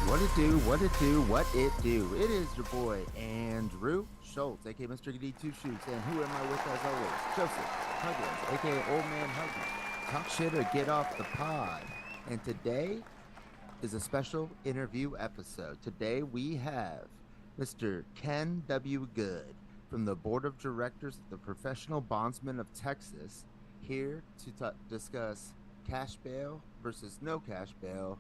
What it do, what it do. It is your boy, Andrew Schultz, aka Mr. Goody Two Shoes. And who am I with as always? Joseph Huggins, aka Old Man Huggy. Talk shit or get off the pod. And today is a special interview episode. Today we have Mr. Ken W. Good from the Board of Directors of the Professional Bondsmen of Texas here to discuss cash bail versus no cash bail,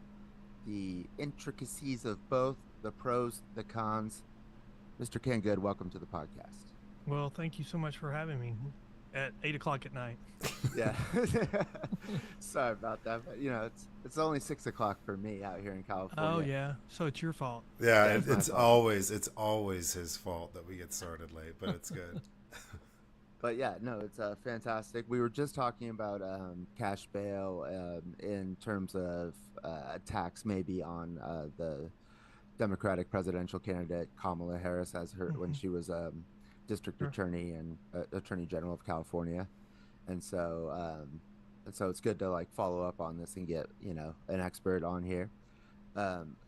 the intricacies of both, the pros, the cons. Mr. Ken Good, welcome to the podcast. Well, thank you so much for having me at 8 o'clock at night. Yeah. Sorry about that, but it's only 6 o'clock for me out here in Oh California. yeah, so it's your fault. Yeah, Yeah, it's my it's fault. always his fault that we get started late, but it's good. But yeah, no, it's fantastic. We were just talking about cash bail in terms of attacks maybe on the Democratic presidential candidate Kamala Harris as her when Mhm. she was district Sure. attorney and attorney general of California. And so it's good to like follow up on this and get an expert on here.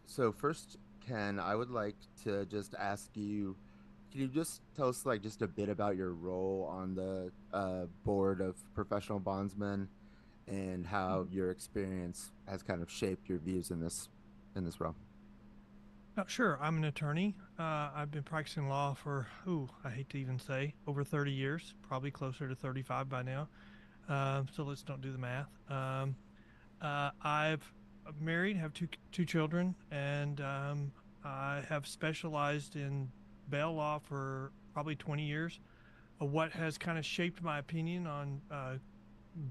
So first, Ken, I would like to just ask you, can you just tell us like just a bit about your role on the board of professional bondsmen and how Mhm. your experience has kind of shaped your views in this realm? Sure, I'm an attorney. I've been practicing law for, I hate to even say, over 30 years, probably closer to 35 by now. So let's don't do the math. I've married, have two children, and I have specialized in bail law for probably 20 years. What has kind of shaped my opinion on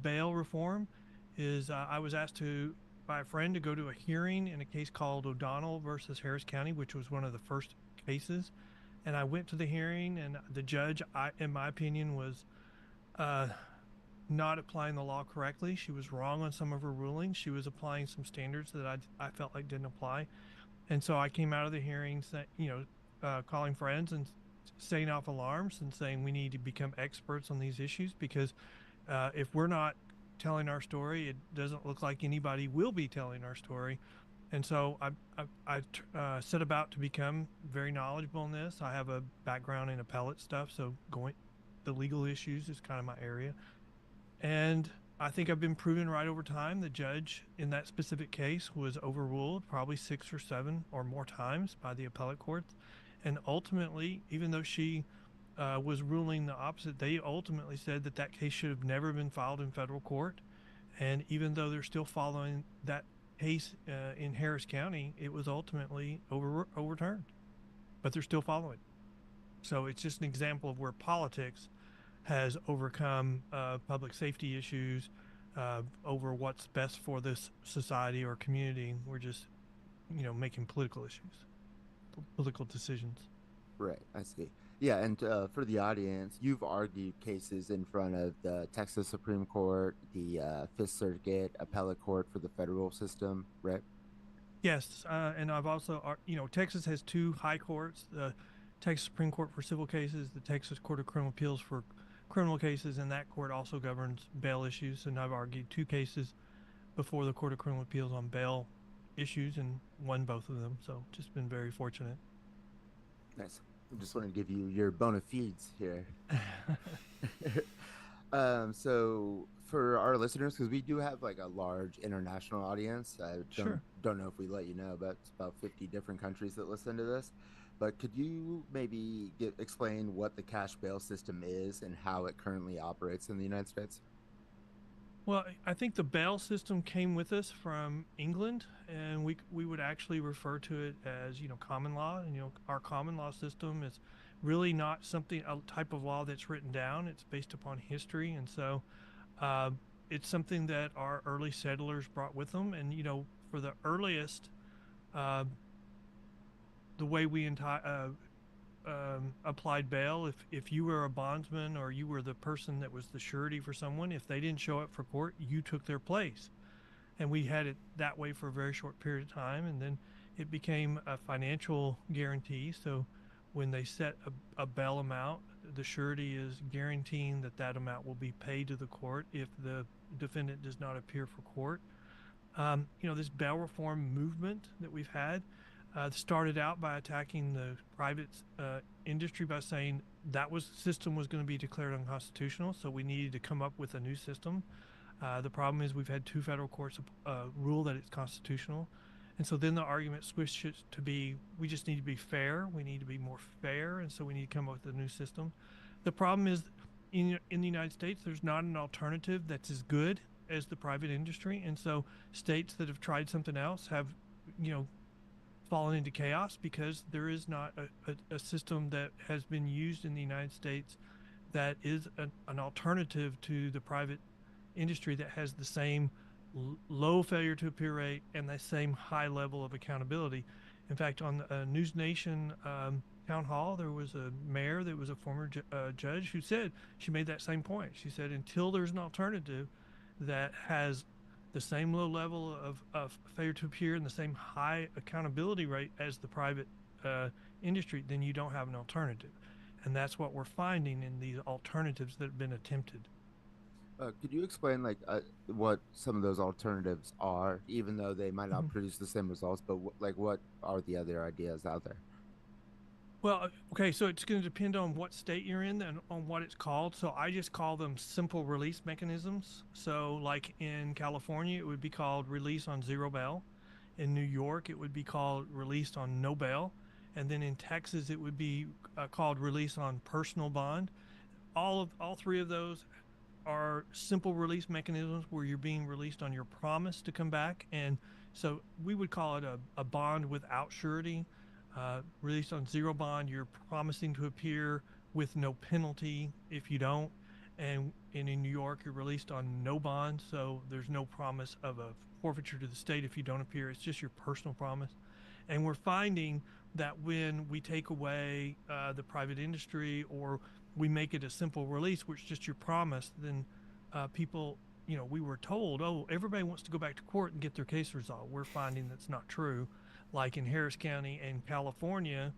bail reform is I was asked to by a friend to go to a hearing in a case called O'Donnell versus Harris County, which was one of the first cases. And I went to the hearing, and the judge, in my opinion, was uh, not applying the law correctly. She was wrong on some of her rulings. She was applying some standards that I felt like didn't apply. And so I came out of the hearing, calling friends and setting off alarms and saying we need to become experts on these issues because if we're not telling our story, it doesn't look like anybody will be telling our story. And so I set about to become very knowledgeable in this. I have a background in appellate stuff, so going the legal issues is kind of my area. And I think I've been proven right over time. The judge in that specific case was overruled probably 6 or 7 or more times by the appellate courts. And ultimately, even though she was ruling the opposite, they ultimately said that that case should have never been filed in federal court. And even though they're still following that case in Harris County, it was ultimately overturned, but they're still following. So it's just an example of where politics has overcome public safety issues over what's best for this society or community. We're just, making political issues, political decisions. Right, I see. Yeah, and for the audience, you've argued cases in front of the Texas Supreme Court, the Fifth Circuit Appellate Court for the federal system, right? Yes, and I've also, Texas has two high courts: the Texas Supreme Court for civil cases, the Texas Court of Criminal Appeals for criminal cases, and that court also governs bail issues. And I've argued two cases before the Court of Criminal Appeals on bail issues and won both of them. So just been very fortunate. Nice. I just want to give you your bona fides here. So for our listeners, because we do have like a large international audience, I don't Sure. don't know if we let you know, but it's about 50 different countries that listen to this. But could you maybe explain what the cash bail system is and how it currently operates in the United States? Well, I think the bail system came with us from England, and we would actually refer to it as common law. And our common law system is really not something a type of law that's written down. It's based upon history, and so uh, it's something that our early settlers brought with them. And for the earliest, uh, the way we applied bail, if you were a bondsman or you were the person that was the surety for someone, if they didn't show up for court, you took their place. And we had it that way for a very short period of time, and then it became a financial guarantee. So when they set a bail amount, the surety is guaranteeing that that amount will be paid to the court if the defendant does not appear for court. This bail reform movement that we've had, started out by attacking the private industry by saying that system was going to be declared unconstitutional, so we needed to come up with a new system. The problem is we've had two federal courts rule that it's constitutional. And so then the argument switches to be we just need to be fair. We need to be more fair. And so we need to come up with a new system. The problem is in the United States, there's not an alternative that's as good as the private industry. And so states that have tried something else have, fallen into chaos because there is not a system that has been used in the United States that is an alternative to the private industry that has the same low failure to appear rate and the same high level of accountability. In fact, on the News Nation town hall, there was a mayor that was a former judge who said, she made that same point. She said, until there's an alternative that has the same low level of failure to appear and the same high accountability rate as the private industry, then you don't have an alternative. And that's what we're finding in these alternatives that have been attempted. Could you explain what some of those alternatives are, even though they might not produce the same results, but what are the other ideas out there? Well, okay, so it's going to depend on what state you're in and on what it's called. So I just call them simple release mechanisms. So like in California, it would be called release on zero bail. In New York, it would be called released on no bail. And then in Texas, it would be called release on personal bond. All three of those are simple release mechanisms where you're being released on your promise to come back. And so we would call it a bond without surety. Released on zero bond, you're promising to appear with no penalty if you don't. And in New York, you're released on no bond, so there's no promise of a forfeiture to the state if you don't appear. It's just your personal promise. And we're finding that when we take away the private industry or we make it a simple release, which is just your promise, then people, we were told, oh, everybody wants to go back to court and get their case resolved. We're finding that's not true. Like in Harris County and California,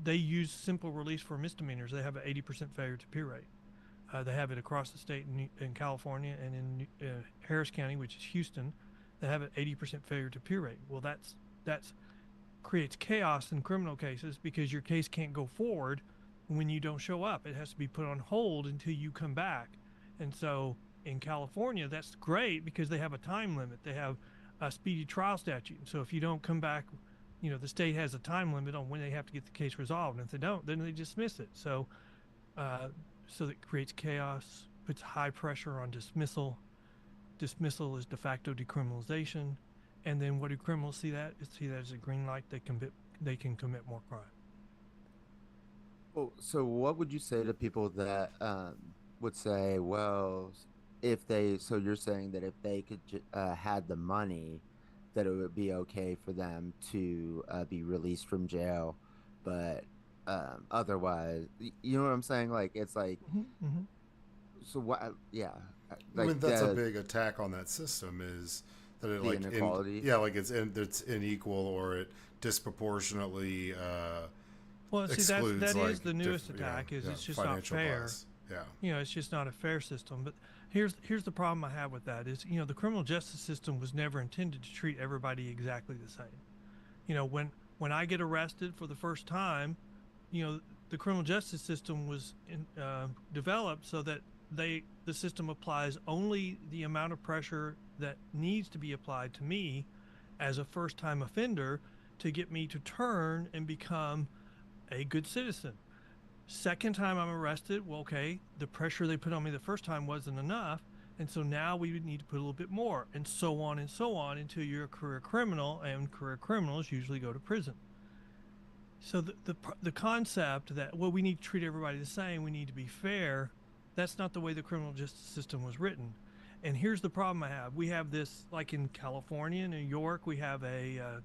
they use simple release for misdemeanors. They have an 80% failure to appear rate. They have it across the state in California and in Harris County, which is Houston. They have an 80% failure to appear rate. Well, that's creates chaos in criminal cases because your case can't go forward when you don't show up. It has to be put on hold until you come back. And so in California, that's great because they have a time limit. They have a speedy trial statute. So if you don't come back, the state has a time limit on when they have to get the case resolved. And if they don't, then they dismiss it. So that creates chaos, puts high pressure on dismissal. Dismissal is de facto decriminalization. And then what do criminals see that? See that as a green light. They can commit more crime. Well, so what would you say to people that would say, well, so you're saying that if they could had the money, that it would be okay for them to be released from jail, but otherwise, you know what I'm saying? Like, it's like, so what? Yeah, I mean, that's a big attack on that system is that it inequality. It's unequal or it disproportionately. Well, see, that is the newest attack. It's just not fair. Class. It's just not a fair system. But here's the problem I have with that is, the criminal justice system was never intended to treat everybody exactly the same. When I get arrested for the first time, the criminal justice system was developed so that the system applies only the amount of pressure that needs to be applied to me as a first-time offender to get me to turn and become a good citizen. Second time I'm arrested, well, okay, the pressure they put on me the first time wasn't enough, and so now we would need to put a little bit more, and so on until you're a career criminal, and career criminals usually go to prison. So the concept that, well, we need to treat everybody the same, we need to be fair, that's not the way the criminal justice system was written. And here's the problem I have. We have this, like in California, New York, we have a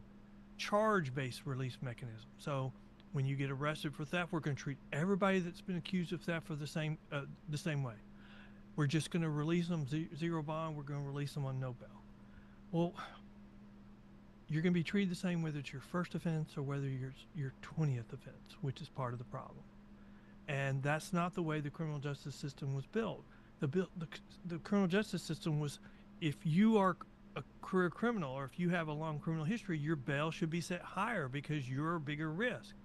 charge-based release mechanism. So when you get arrested for theft, we're going to treat everybody that's been accused of theft for the same way. We're just going to release them zero bond. We're going to release them on no bail. Well, you're going to be treated the same whether it's your first offense or whether your 20th offense, which is part of the problem. And that's not the way the criminal justice system was built. The criminal justice system was, if you are a career criminal or if you have a long criminal history, your bail should be set higher because you're a bigger risk.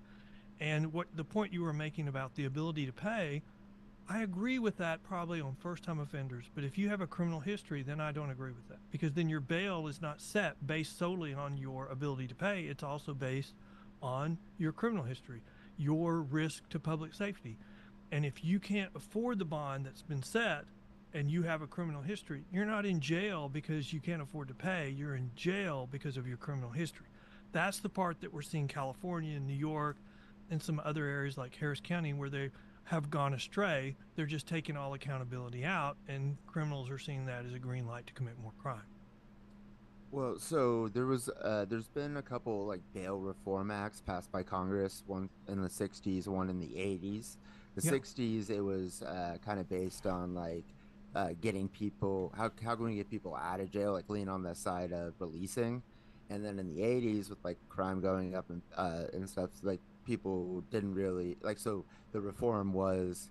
And what the point you were making about the ability to pay, I agree with that probably on first time offenders. But if you have a criminal history, then I don't agree with that because then your bail is not set based solely on your ability to pay. It's also based on your criminal history, your risk to public safety. And if you can't afford the bond that's been set and you have a criminal history, you're not in jail because you can't afford to pay. You're in jail because of your criminal history. That's the part that we're seeing California and New York and some other areas like Harris County where they have gone astray. They're just taking all accountability out, and criminals are seeing that as a green light to commit more crime. Well, there's been a couple like bail reform acts passed by Congress, one in the 60s, one in the 80s. The Yeah. 60s, it was kind of based on like getting people, how can we get people out of jail, like lean on the side of releasing. And then in the 80s, with like crime going up and stuff, like people didn't really like, so the reform was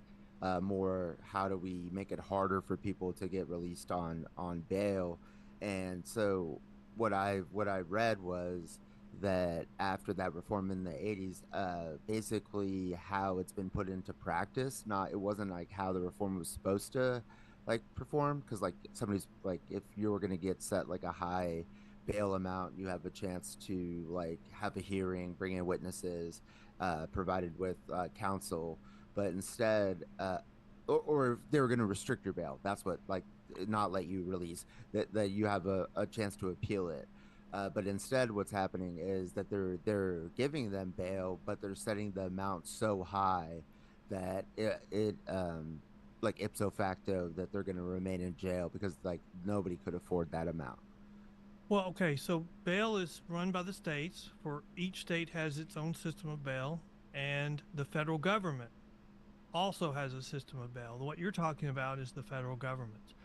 more how do we make it harder for people to get released on bail. And so what I read was that after that reform in the 80s, basically how it's been put into practice, not it wasn't like how the reform was supposed to like perform, because like somebody's like if you were going to get set like a high bail amount, you have a chance to like have a hearing, bring in witnesses, provided with counsel. But instead, or if they were going to restrict your bail, that's what like not let you release, that you have a chance to appeal it. But instead, what's happening is that they're giving them bail, but they're setting the amount so high that it like ipso facto that they're going to remain in jail because like nobody could afford that amount. Well, okay, so bail is run by the states. For each state has its own system of bail, and the federal government also has a system of bail. What you're talking about is the federal government.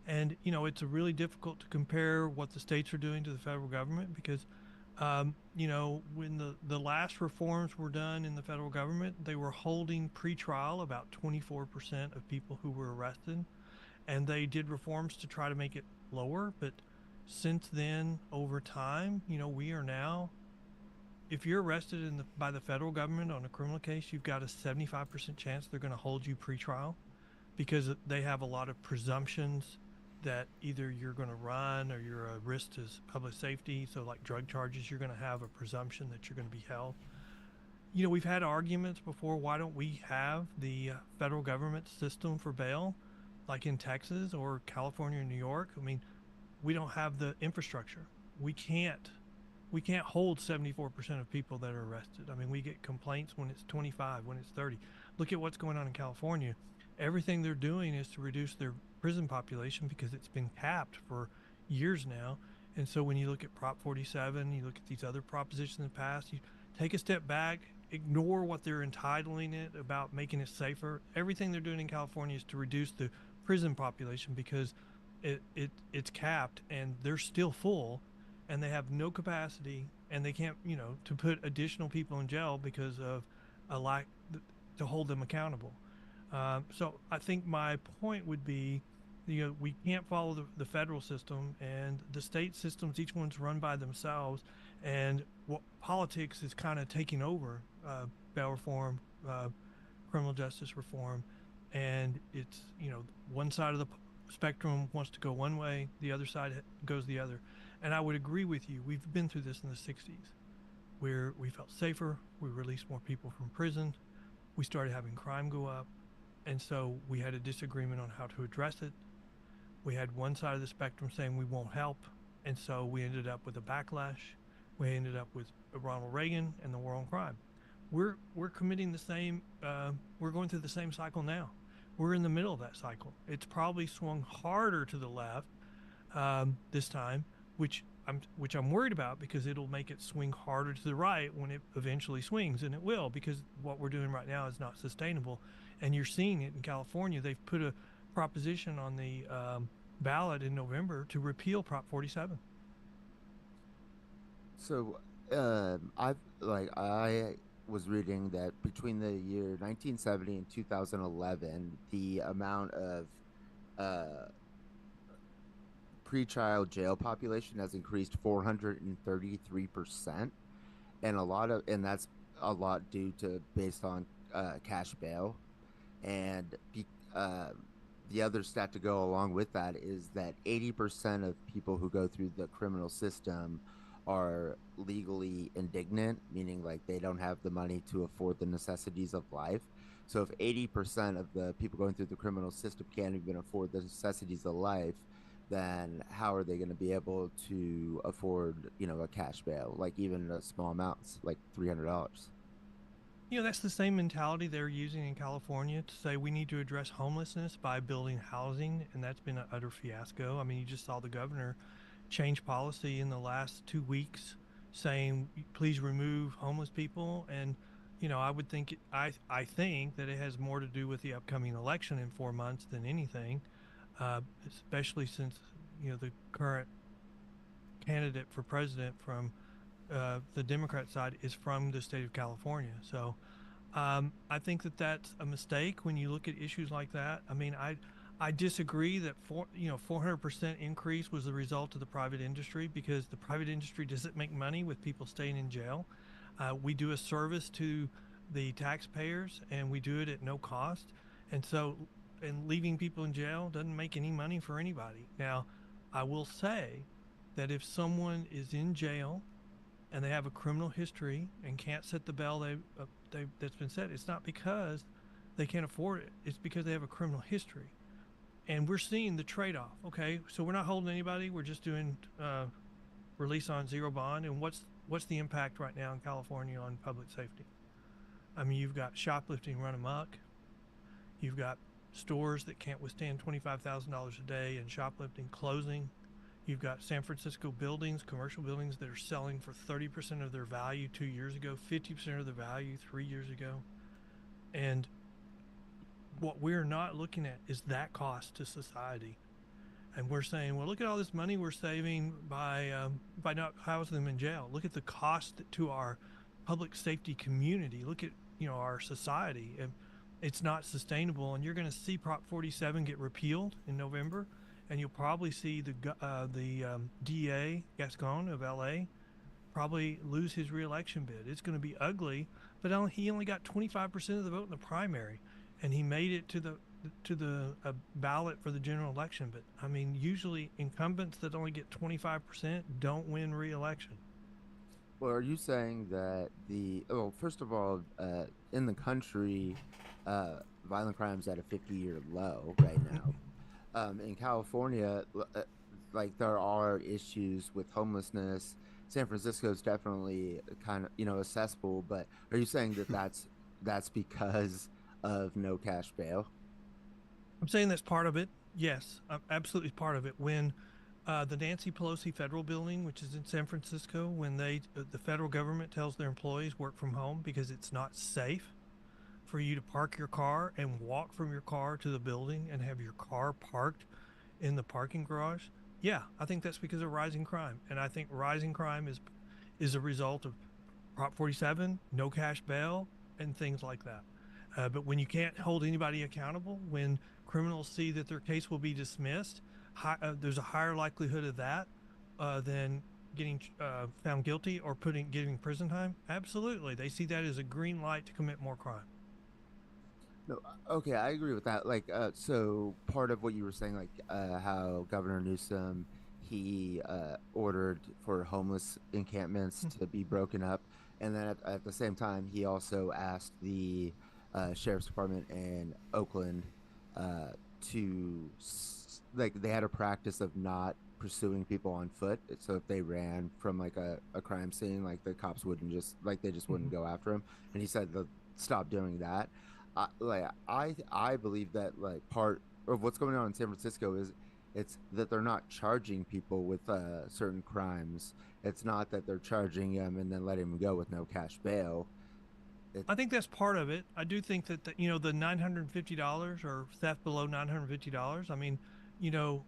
And, it's really difficult to compare what the states are doing to the federal government because, when the last reforms were done in the federal government, they were holding pretrial about 24% of people who were arrested. And they did reforms to try to make it lower. But since then, over time, we are now, if you're arrested by the federal government on a criminal case, you've got a 75% chance they're going to hold you pretrial because they have a lot of presumptions that either you're going to run or you're a risk to public safety. So, like drug charges, you're going to have a presumption that you're going to be held. We've had arguments before. Why don't we have the federal government system for bail, like in Texas or California or New York? I mean, we don't have the infrastructure. We can't we can't hold 74% of people that are arrested. I mean, we get complaints when it's 25, when it's 30. Look at what's going on in California. Everything they're doing is to reduce their prison population because it's been capped for years now. And so when you look at Prop 47, you look at these other propositions in the past, you take a step back, ignore what they're entitling it about making it safer. Everything they're doing in California is to reduce the prison population because it's capped and they're still full and they have no capacity and they can't, to put additional people in jail because of a lack to hold them accountable. So I think my point would be, we can't follow the federal system and the state systems. Each one's run by themselves, and what politics is kind of taking over bail reform, criminal justice reform, and it's one side of the spectrum wants to go one way, the other side goes the other. And I would agree with you. We've been through this in the 60s where we felt safer, we released more people from prison, we started having crime go up, and so we had a disagreement on how to address it. We had one side of the spectrum saying we won't help, and so we ended up with a backlash. We ended up with Ronald Reagan and the war on crime. We're committing the same. We're going through the same cycle now. We're in the middle of that cycle. It's probably swung harder to the left this time, which I'm worried about because it'll make it swing harder to the right when it eventually swings, and it will because what we're doing right now is not sustainable. And you're seeing it in California. They've put a proposition on the ballot in November to repeal Prop 47. So, I was reading that between the year 1970 and 2011, the amount of uh, pretrial jail population has increased 433%, and that's a lot due to based on cash bail, and the other stat to go along with that is that 80% of people who go through the criminal system are legally indignant, meaning like they don't have the money to afford the necessities of life. So if 80% of the people going through the criminal system can't even afford the necessities of life, then how are they going to be able to afford, a cash bail, like even small amounts, like $300? That's the same mentality they're using in California to say we need to address homelessness by building housing, and that's been an utter fiasco. I mean, you just saw the governor change policy in the last 2 weeks, saying please remove homeless people, and I would think I think that it has more to do with the upcoming election in 4 months than anything, especially since the current candidate for president from the Democrat side is from the state of California. So I think that that's a mistake when you look at issues like that. I mean, I disagree that 400% increase was the result of the private industry, because the private industry doesn't make money with people staying in jail. We do a service to the taxpayers, and we do it at no cost. And so, and leaving people in jail doesn't make any money for anybody. Now, I will say that if someone is in jail and they have a criminal history and can't set the bail that's been set, it's not because they can't afford it. It's because they have a criminal history. And we're seeing the trade-off. Okay, so we're not holding anybody. We're just doing release on zero bond. And what's the impact right now in California on public safety? I mean, you've got shoplifting run amok. You've got stores that can't withstand $25,000 a day and shoplifting closing. You've got San Francisco buildings, commercial buildings, that are selling for 30% of their value 2 years ago, 50% of the value 3 years ago. And what we're not looking at is that cost to society. And we're saying, well, look at all this money we're saving by not housing them in jail. Look at the cost to our public safety community. Look at our society. And it's not sustainable. And you're going to see Prop 47 get repealed in November, and you'll probably see the DA Gascon of LA probably lose his reelection bid. It's going to be ugly, but he only got 25% of the vote in the primary, and he made it to the ballot for the general election. But I mean, usually incumbents that only get 25% don't win reelection. Well, are you saying that first of all, in the country, violent crime's at a 50-year low right now. In California, like there are issues with homelessness. San Francisco is definitely kind of a cesspool. But are you saying that that's because of no cash bail? I'm saying that's part of it. Yes, absolutely part of it. When the Nancy Pelosi Federal Building, which is in San Francisco, when the federal government tells their employees work from home because it's not safe for you to park your car and walk from your car to the building and have your car parked in the parking garage. Yeah, I think that's because of rising crime, and I think rising crime is a result of Prop 47, no cash bail, and things like that. But when you can't hold anybody accountable, when criminals see that their case will be dismissed, there's a higher likelihood of that than getting found guilty or getting prison time. Absolutely, they see that as a green light to commit more crime. No, okay, I agree with that. Like, so part of what you were saying, like, how Governor Newsom he ordered for homeless encampments to be broken up, and then at the same time he also asked the sheriff's department in Oakland to like they had a practice of not pursuing people on foot. So if they ran from like a crime scene, like the cops wouldn't just like they just wouldn't go after them. And he said to stop doing that. I believe that like part of what's going on in San Francisco is it's that they're not charging people with certain crimes. It's not that they're charging them and then letting them go with no cash bail. I think that's part of it. I do think that the $950 or theft below $950. I mean, you know,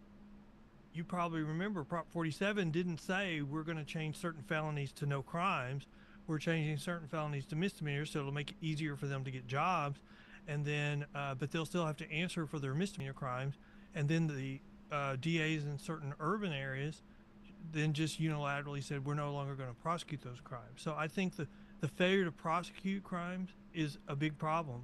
you probably remember Prop 47 didn't say we're going to change certain felonies to no crimes. We're changing certain felonies to misdemeanors, so it'll make it easier for them to get jobs. And then, but they'll still have to answer for their misdemeanor crimes. And then DAs in certain urban areas then just unilaterally said we're no longer going to prosecute those crimes. So I think the failure to prosecute crimes is a big problem,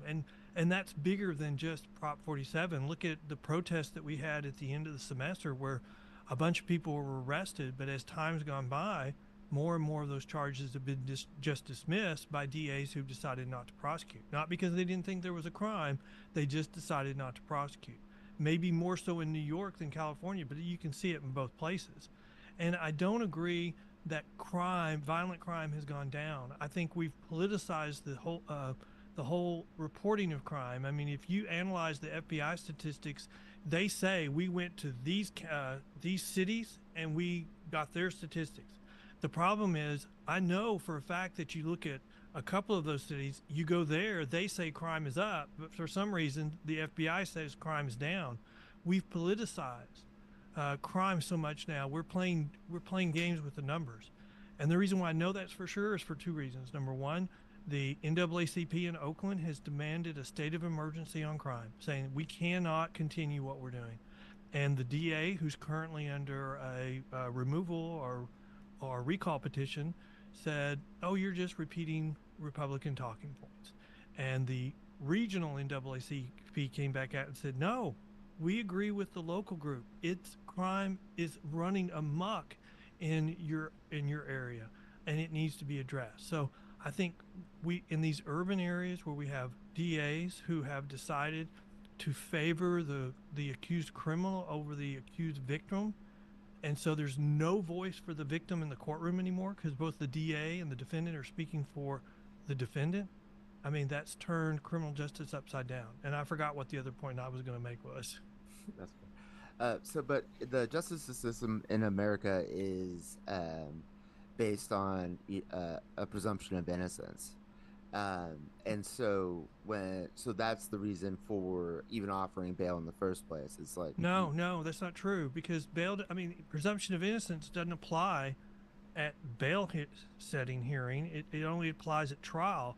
and that's bigger than just Prop 47. Look at the protests that we had at the end of the semester, where a bunch of people were arrested, but as time's gone by, more and more of those charges have been just dismissed by DAs who've decided not to prosecute. Not because they didn't think there was a crime, they just decided not to prosecute. Maybe more so in New York than California, but you can see it in both places. And I don't agree that violent crime, has gone down. I think we've politicized the whole reporting of crime. I mean, if you analyze the FBI statistics, they say we went to these cities and we got their statistics. The problem is, I know for a fact that you look at a couple of those cities, you go there, they say crime is up, but for some reason the FBI says crime is down. We've politicized crime so much now. We're playing games with the numbers, and the reason why I know that's for sure is for two reasons. Number one, the NAACP in Oakland has demanded a state of emergency on crime, saying we cannot continue what we're doing. And the DA, who's currently under a removal or recall petition, said, "Oh, you're just repeating Republican talking points." And the regional NAACP came back out and said, "No, we agree with the local group. It's crime is running amok in your area, and it needs to be addressed." So I think we, in these urban areas where we have DAs who have decided to favor the accused criminal over the accused victim, and so there's no voice for the victim in the courtroom anymore because both the DA and the defendant are speaking for the defendant. I mean, that's turned criminal justice upside down. And I forgot what the other point I was going to make was. That's fair. But the justice system in America is based on a presumption of innocence, and so that's the reason for even offering bail in the first place. It's like No, that's not true, because presumption of innocence doesn't apply at bail setting hearing. It only applies at trial.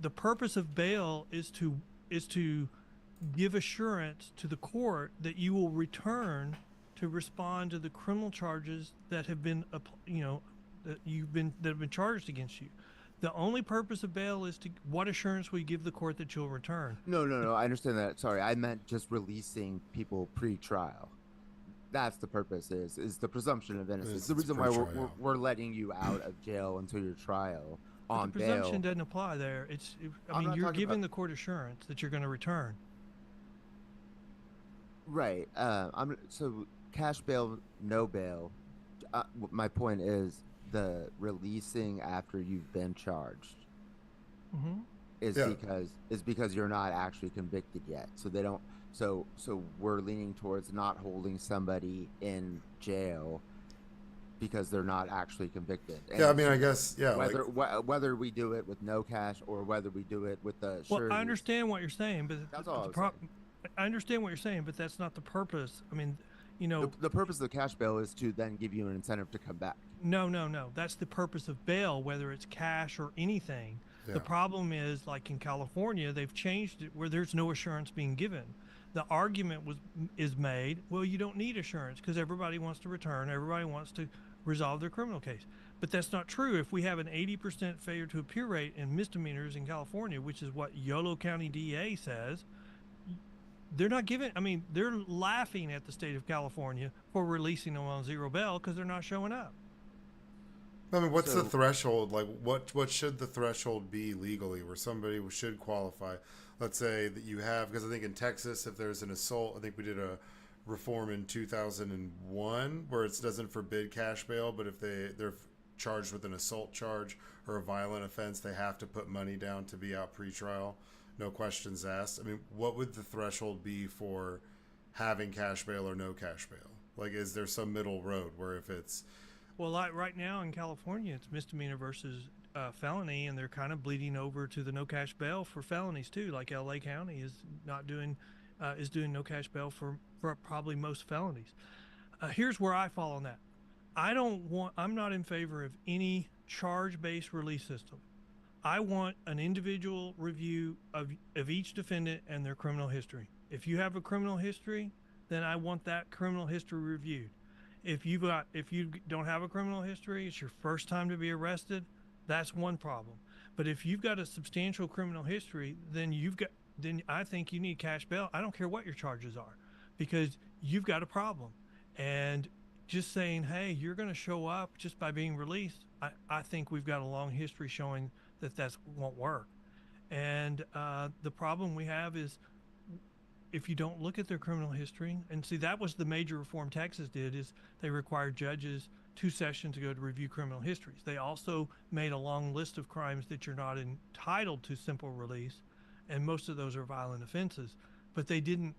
The purpose of bail is to give assurance to the court that you will return to respond to the criminal charges that have been that have been charged against you. The only purpose of bail is what assurance will you give the court that you'll return? No, I understand that. Sorry, I meant just releasing people pre-trial. That's the purpose. Is the presumption of innocence. It's the reason why we're letting you out of jail until your trial on bail. The presumption bail doesn't apply there. You're giving the court assurance that you're going to return. Right. So cash bail, no bail. My point is the releasing after you've been charged is because you're not actually convicted yet. So they don't. So we're leaning towards not holding somebody in jail because they're not actually convicted. And I guess whether we do it with no cash or whether we do it with the surety. Well, I understand what you're saying, but that's all I understand what you're saying, but that's not the purpose. I mean, the purpose of the cash bail is to then give you an incentive to come back. No. That's the purpose of bail, whether it's cash or anything. Yeah. The problem is, like in California, they've changed it where there's no assurance being given. The argument is made, well, you don't need assurance because everybody wants to return. Everybody wants to resolve their criminal case. But that's not true. If we have an 80% failure to appear rate in misdemeanors in California, which is what Yolo County DA says, they're laughing at the state of California for releasing them on zero bail because they're not showing up. I mean, what's the threshold? Like, what should the threshold be legally where somebody should qualify? Let's say that you have, because I think in Texas, if there's an assault, I think we did a reform in 2001 where it doesn't forbid cash bail, but if they're charged with an assault charge or a violent offense, they have to put money down to be out pretrial. No questions asked. I mean, what would the threshold be for having cash bail or no cash bail? Like, is there some middle road where if it's... Well, like right now in California, it's misdemeanor versus felony, and they're kind of bleeding over to the no cash bail for felonies too. Like LA County is doing no cash bail for probably most felonies. Here's where I fall on that. I'm not in favor of any charge-based release system. I want an individual review of each defendant and their criminal history. If you have a criminal history, then I want that criminal history reviewed. If you don't have a criminal history, it's your first time to be arrested, that's one problem. But if you've got a substantial criminal history, then I think you need cash bail. I don't care what your charges are, because you've got a problem. And just saying, hey, you're going to show up just by being released, I think we've got a long history showing that won't work. And the problem we have is, if you don't look at their criminal history, and see, that was the major reform Texas did, is they required judges 2 sessions ago to review criminal histories. They also made a long list of crimes that you're not entitled to simple release, and most of those are violent offenses. But they didn't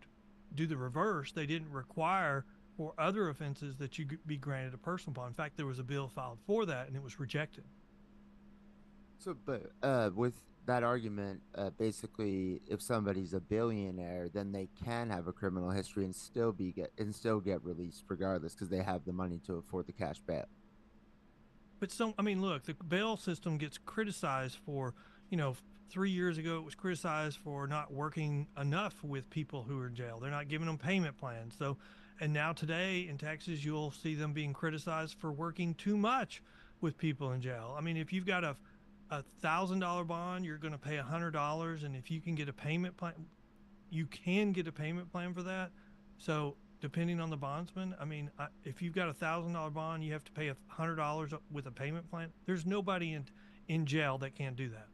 do the reverse. They didn't require for other offenses that you be granted a personal bond. In fact, there was a bill filed for that, and it was rejected. So, but with that argument, basically, if somebody's a billionaire, then they can have a criminal history and still get released regardless, because they have the money to afford the cash bail. But I mean, look, the bail system gets criticized for, 3 years ago it was criticized for not working enough with people who are in jail. They're not giving them payment plans. So, and now today in Texas, you'll see them being criticized for working too much with people in jail. I mean, if you've got a $1,000 bond, you're going to pay $100, and if you can get a payment plan, you can get a payment plan for that. So depending on the bondsman, I mean, if you've got $1,000 bond, you have to pay $100 with a payment plan. There's nobody in jail that can't do that,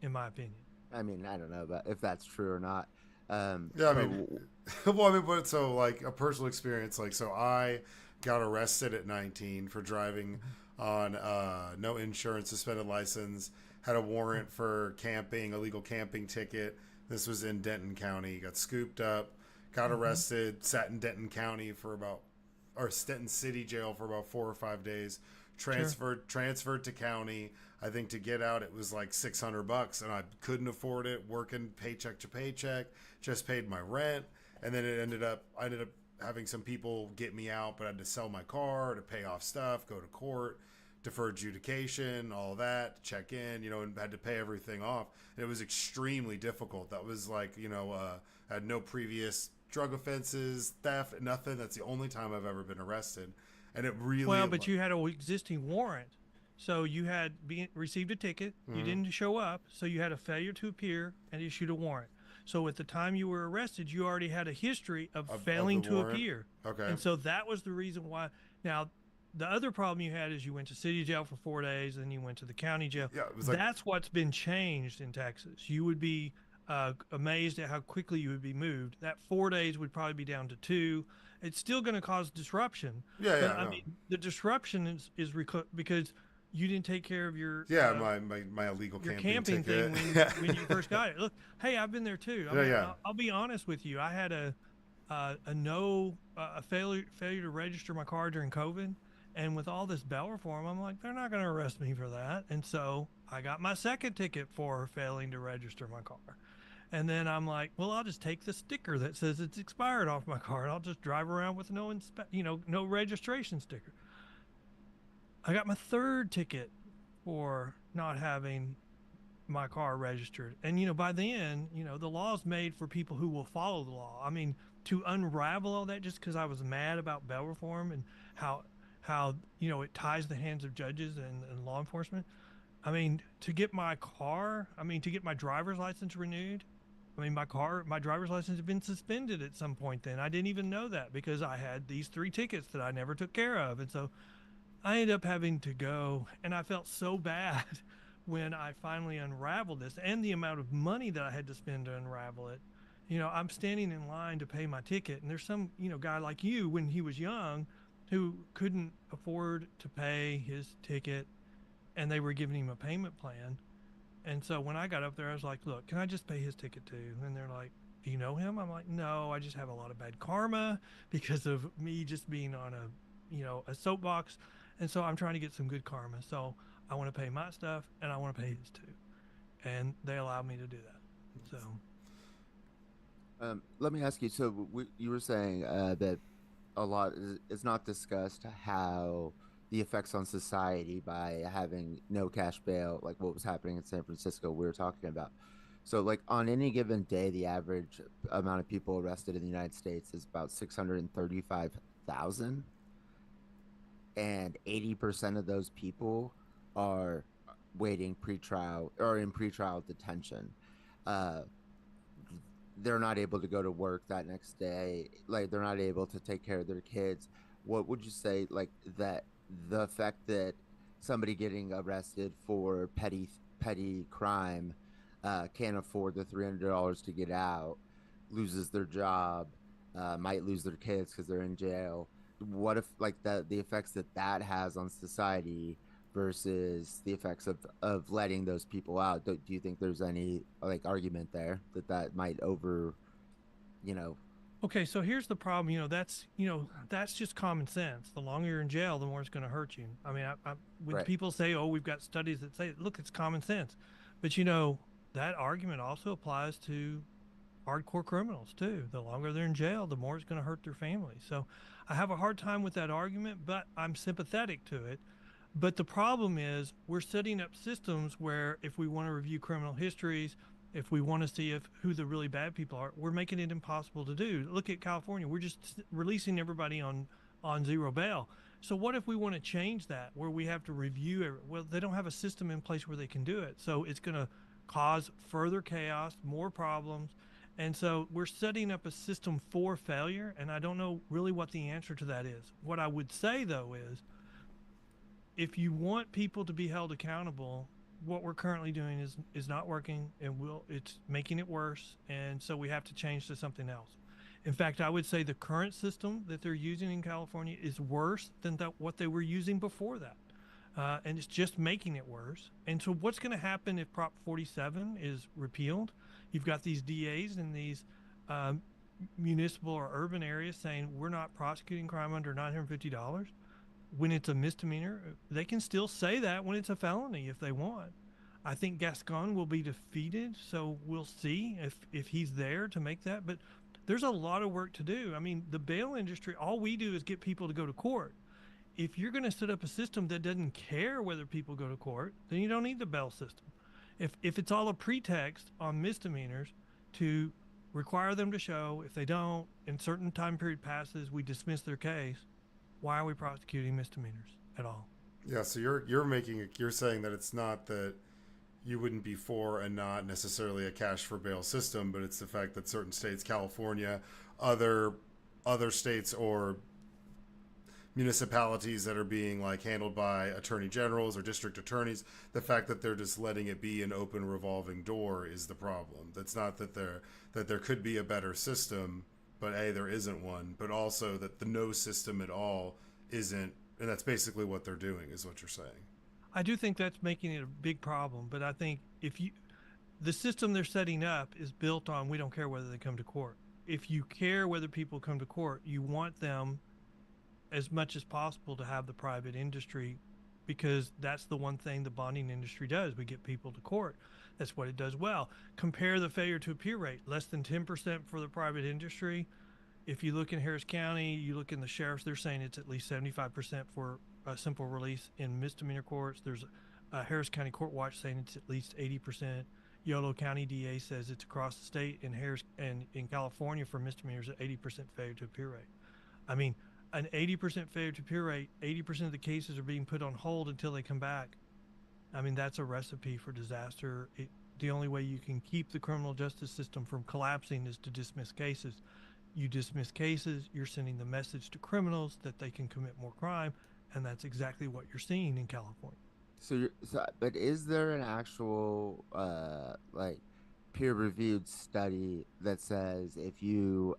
in my opinion. I mean, I don't know about if that's true or not. Yeah, I mean, well, I mean, but so like a personal experience, like, so I got arrested at 19 for driving on no insurance, suspended license, had a warrant for camping, illegal camping ticket. This was in Denton County. Got scooped up, got arrested, sat in Denton County or Denton City Jail for about 4 or 5 days. Transferred to county. I think to get out it was like $600, and I couldn't afford it. Working paycheck to paycheck, just paid my rent, and then I ended up having some people get me out, but I had to sell my car to pay off stuff, go to court, defer adjudication, all that, check in, and had to pay everything off. And it was extremely difficult. That was like, I had no previous drug offenses, theft, nothing. That's the only time I've ever been arrested. And it really... Well, but you had an existing warrant. So you had received a ticket, you didn't show up, so you had a failure to appear and issued a warrant. So at the time you were arrested, you already had a history of failing to appear. Okay. And so that was the reason why. Now, the other problem you had is you went to city jail for 4 days, and you went to the county jail. Yeah, it was like... That's what's been changed in Texas. You would be amazed at how quickly you would be moved. That 4 days would probably be down to 2. It's still going to cause disruption. Yeah, but, I mean, the disruption is because you didn't take care of your my illegal your camping thing ticket. when you first got it. Look, hey, I've been there too. I'll be honest with you. I had a failure to register my car during COVID, and with all this bail reform, I'm like, they're not going to arrest me for that. And so I got my second ticket for failing to register my car. And then I'm like, well, I'll just take the sticker that says it's expired off my car, and I'll just drive around with no registration sticker. I got my third ticket for not having my car registered. And, by then, the law's made for people who will follow the law. I mean, to unravel all that just because I was mad about bail reform and how it ties the hands of judges and law enforcement. I mean, to get my driver's license renewed, my driver's license had been suspended at some point then. I didn't even know that because I had these 3 tickets that I never took care of. And so I ended up having to go, and I felt so bad when I finally unraveled this, and the amount of money that I had to spend to unravel it. I'm standing in line to pay my ticket, and there's some, guy like you when he was young who couldn't afford to pay his ticket, and they were giving him a payment plan. And so when I got up there, I was like, look, can I just pay his ticket too? And they're like, do you know him? I'm like, no, I just have a lot of bad karma because of me just being on a soapbox. And so I'm trying to get some good karma. So I want to pay my stuff, and I want to pay his too. And they allowed me to do that. So let me ask you. So you were saying that a lot is not discussed how the effects on society by having no cash bail, like what was happening in San Francisco, we were talking about. So, like on any given day, the average amount of people arrested in the United States is about 635,000, and 80% of those people are waiting pretrial or in pretrial detention. Uh, they're not able to go to work that next day. Like they're not able to take care of their kids. What would you say, like that the fact that somebody getting arrested for petty crime can't afford the $300 to get out, loses their job, might lose their kids because they're in jail. What if like the effects that that has on society versus the effects of letting those people out? Do you think there's any like argument there that that might over, you know? Okay, so here's the problem. That's just common sense. The longer you're in jail, the more it's going to hurt you. I mean, when Right. people say, "Oh, we've got studies that say," look, it's common sense, but that argument also applies to hardcore criminals too. The longer they're in jail, the more it's going to hurt their family. So, I have a hard time with that argument, but I'm sympathetic to it. But the problem is, we're setting up systems where if we want to review criminal histories, if we want to see if who the really bad people are, we're making it impossible to do. Look at California; we're just releasing everybody on zero bail. So what if we want to change that, where we have to review it? Well, they don't have a system in place where they can do it. So it's going to cause further chaos, more problems. And so we're setting up a system for failure, and I don't know really what the answer to that is. What I would say, though, is if you want people to be held accountable, what we're currently doing is not working, and it's making it worse, and so we have to change to something else. In fact, I would say the current system that they're using in California is worse than what they were using before that. And it's just making it worse. And so, what's going to happen if Prop 47 is repealed? You've got these DAs in these um, municipal or urban areas saying we're not prosecuting crime under $950 when it's a misdemeanor. They can still say that when it's a felony if they want. I think Gascon will be defeated, so we'll see if he's there to make that. But there's a lot of work to do. I mean, the bail industry, all we do is get people to go to court. If you're going to set up a system that doesn't care whether people go to court, then you don't need the bail system. If it's all a pretext on misdemeanors to require them to show, if they don't, in certain time period passes, we dismiss their case, why are we prosecuting misdemeanors at all? Yeah, so you're saying that it's not that you wouldn't be for and not necessarily a cash for bail system, but it's the fact that certain states, California, other other states or municipalities that are being like handled by attorney generals or district attorneys, the fact that they're just letting it be an open revolving door is the problem. That's not that there could be a better system, but A, there isn't one, but also that the no system at all isn't, and that's basically what they're doing is what you're saying. I do think that's making it a big problem, but I think if you the system they're setting up is built on we don't care whether they come to court. If you care whether people come to court, you want them as much as possible to have the private industry because that's the one thing the bonding industry does. We get people to court. That's what it does well. Compare the failure to appear rate, less than 10% for the private industry. If you look in Harris County, you look in the sheriff's, they're saying it's at least 75% for a simple release in misdemeanor courts. There's a Harris County Court Watch saying it's at least 80%. Yolo County DA says it's across the state. In Harris and in California for misdemeanors, an 80% failure to appear rate. I mean, an 80% failure to appear rate, 80% of the cases are being put on hold until they come back. I mean, that's a recipe for disaster. The only way you can keep the criminal justice system from collapsing is to dismiss cases. You dismiss cases, you're sending the message to criminals that they can commit more crime, and that's exactly what you're seeing in California. But is there an actual like peer-reviewed study that says if you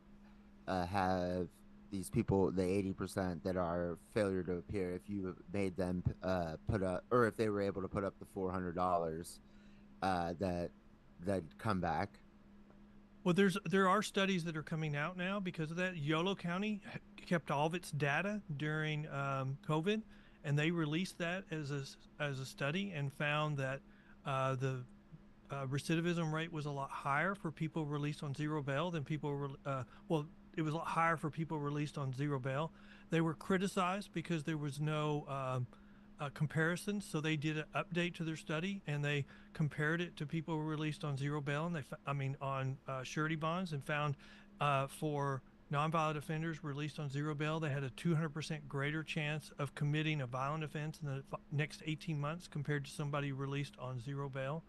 have these people, the 80% that are failure to appear, if you made them put up, or if they were able to put up the $400, that come back? Well, there are studies that are coming out now because of that. Yolo County kept all of its data during COVID, and they released that as a study and found that the recidivism rate was a lot higher for people released on zero bail than well, it was a lot higher for people released on zero bail. They were criticized because there was no comparisons. So they did an update to their study and they compared it to people released on zero bail and on surety bonds, and found for nonviolent offenders released on zero bail, they had a 200% greater chance of committing a violent offense in the next 18 months compared to somebody released on zero bail.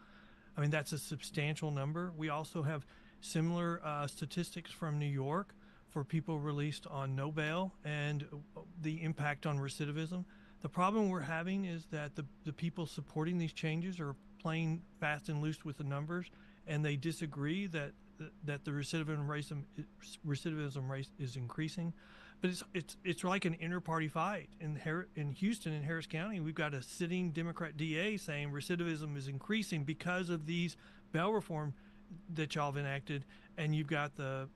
I mean, that's a substantial number. We also have similar statistics from New York for people released on no bail and the impact on recidivism. The problem we're having is that the people supporting these changes are playing fast and loose with the numbers, and they disagree that the recidivism rate is increasing. But it's like an inter-party fight in Houston and Harris County. We've got a sitting Democrat DA saying recidivism is increasing because of these bail reform that y'all have enacted, and you've got the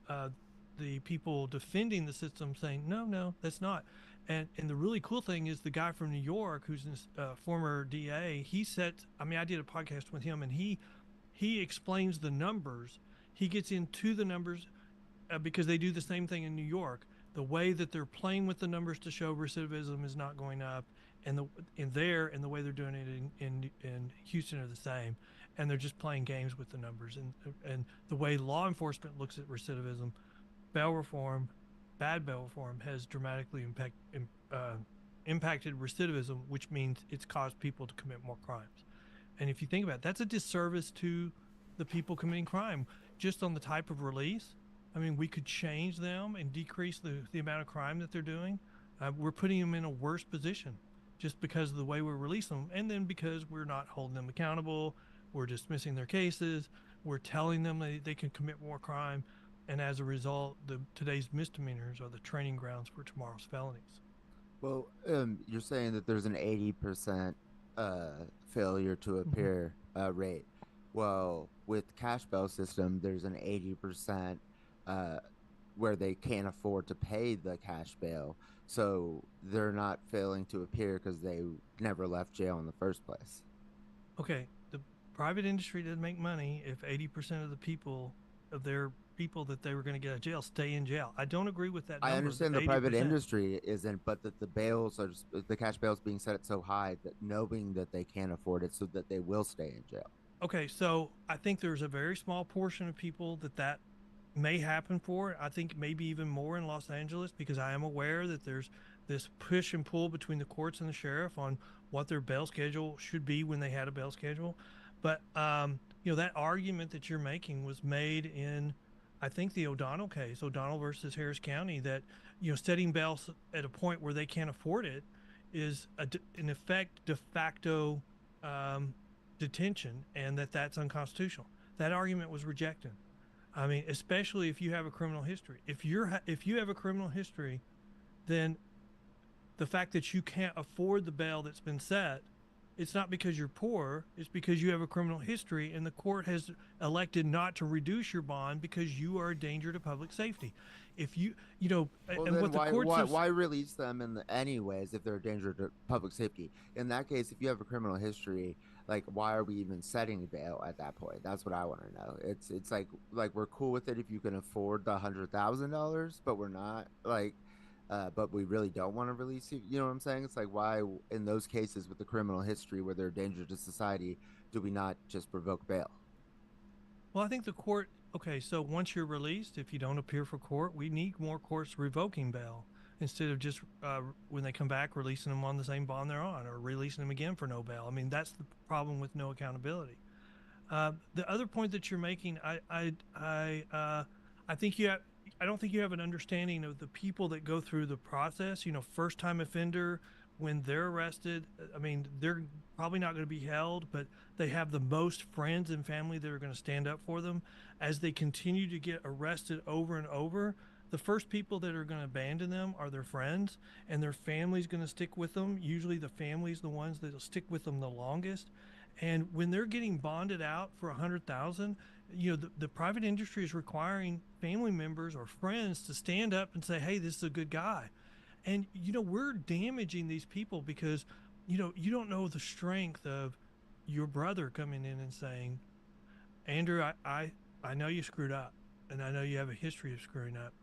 people defending the system saying no, that's not. And the really cool thing is the guy from New York, who's a former DA, he said, I mean, I did a podcast with him, and he explains the numbers. He gets into the numbers because they do the same thing in New York. The way that they're playing with the numbers to show recidivism is not going up, and the way they're doing it in Houston are the same, and they're just playing games with the numbers. And the way law enforcement looks at recidivism, bail reform, bad bail reform has dramatically impacted recidivism, which means it's caused people to commit more crimes. And if you think about it, that's a disservice to the people committing crime just on the type of release. I mean, we could change them and decrease the amount of crime that they're doing. We're putting them in a worse position just because of the way we release them, and then because we're not holding them accountable, we're dismissing their cases, we're telling them they can commit more crime, and as a result, today's misdemeanors are the training grounds for tomorrow's felonies. Well, you're saying that there's an 80% failure to appear rate. Well, with cash bail system, there's an 80% where they can't afford to pay the cash bail, so they're not failing to appear because they never left jail in the first place. Okay, the private industry doesn't make money if 80% of their people that they were going to get out of jail stay in jail. I don't agree with that number. I understand the private industry isn't, but that the cash bails being set at so high that knowing that they can't afford it, so that they will stay in jail. Okay, so I think there's a very small portion of people that may happen for. I think maybe even more in Los Angeles, because I am aware that there's this push and pull between the courts and the sheriff on what their bail schedule should be when they had a bail schedule. But that argument that you're making was made in, I think, the O'Donnell case, O'Donnell versus Harris County, that setting bails at a point where they can't afford it is in effect de facto detention, and that's unconstitutional. That argument was rejected. I mean, especially if you have a criminal history. If you have a criminal history, then the fact that you can't afford the bail that's been set, it's not because you're poor, it's because you have a criminal history, and the court has elected not to reduce your bond because you are a danger to public safety. If well, and then what the courts why release them anyways if they're a danger to public safety? In that case, if you have a criminal history, like, why are we even setting bail at that point? That's what I want to know. It's like we're cool with it if you can afford the $100,000, but we're not but we really don't want to release you. You know what I'm saying? It's like, why in those cases with the criminal history where they're a danger to society do we not just revoke bail? Well, I think the court. Okay, so once you're released, if you don't appear for court, we need more courts revoking bail instead of just when they come back releasing them on the same bond they're on, or releasing them again for no bail. I mean, that's the problem with no accountability. The other point that you're making, I think you have. I don't think you have an understanding of the people that go through the process. First time offender, when they're arrested, I mean, they're probably not going to be held, but they have the most friends and family that are going to stand up for them. As they continue to get arrested over and over, the first people that are going to abandon them are their friends, and their family's going to stick with them. Usually the family's the ones that will stick with them the longest. And when they're getting bonded out for $100,000, the private industry is requiring family members or friends to stand up and say, hey, this is a good guy. And, we're damaging these people because, you don't know the strength of your brother coming in and saying, Andrew, I know you screwed up, and I know you have a history of screwing up,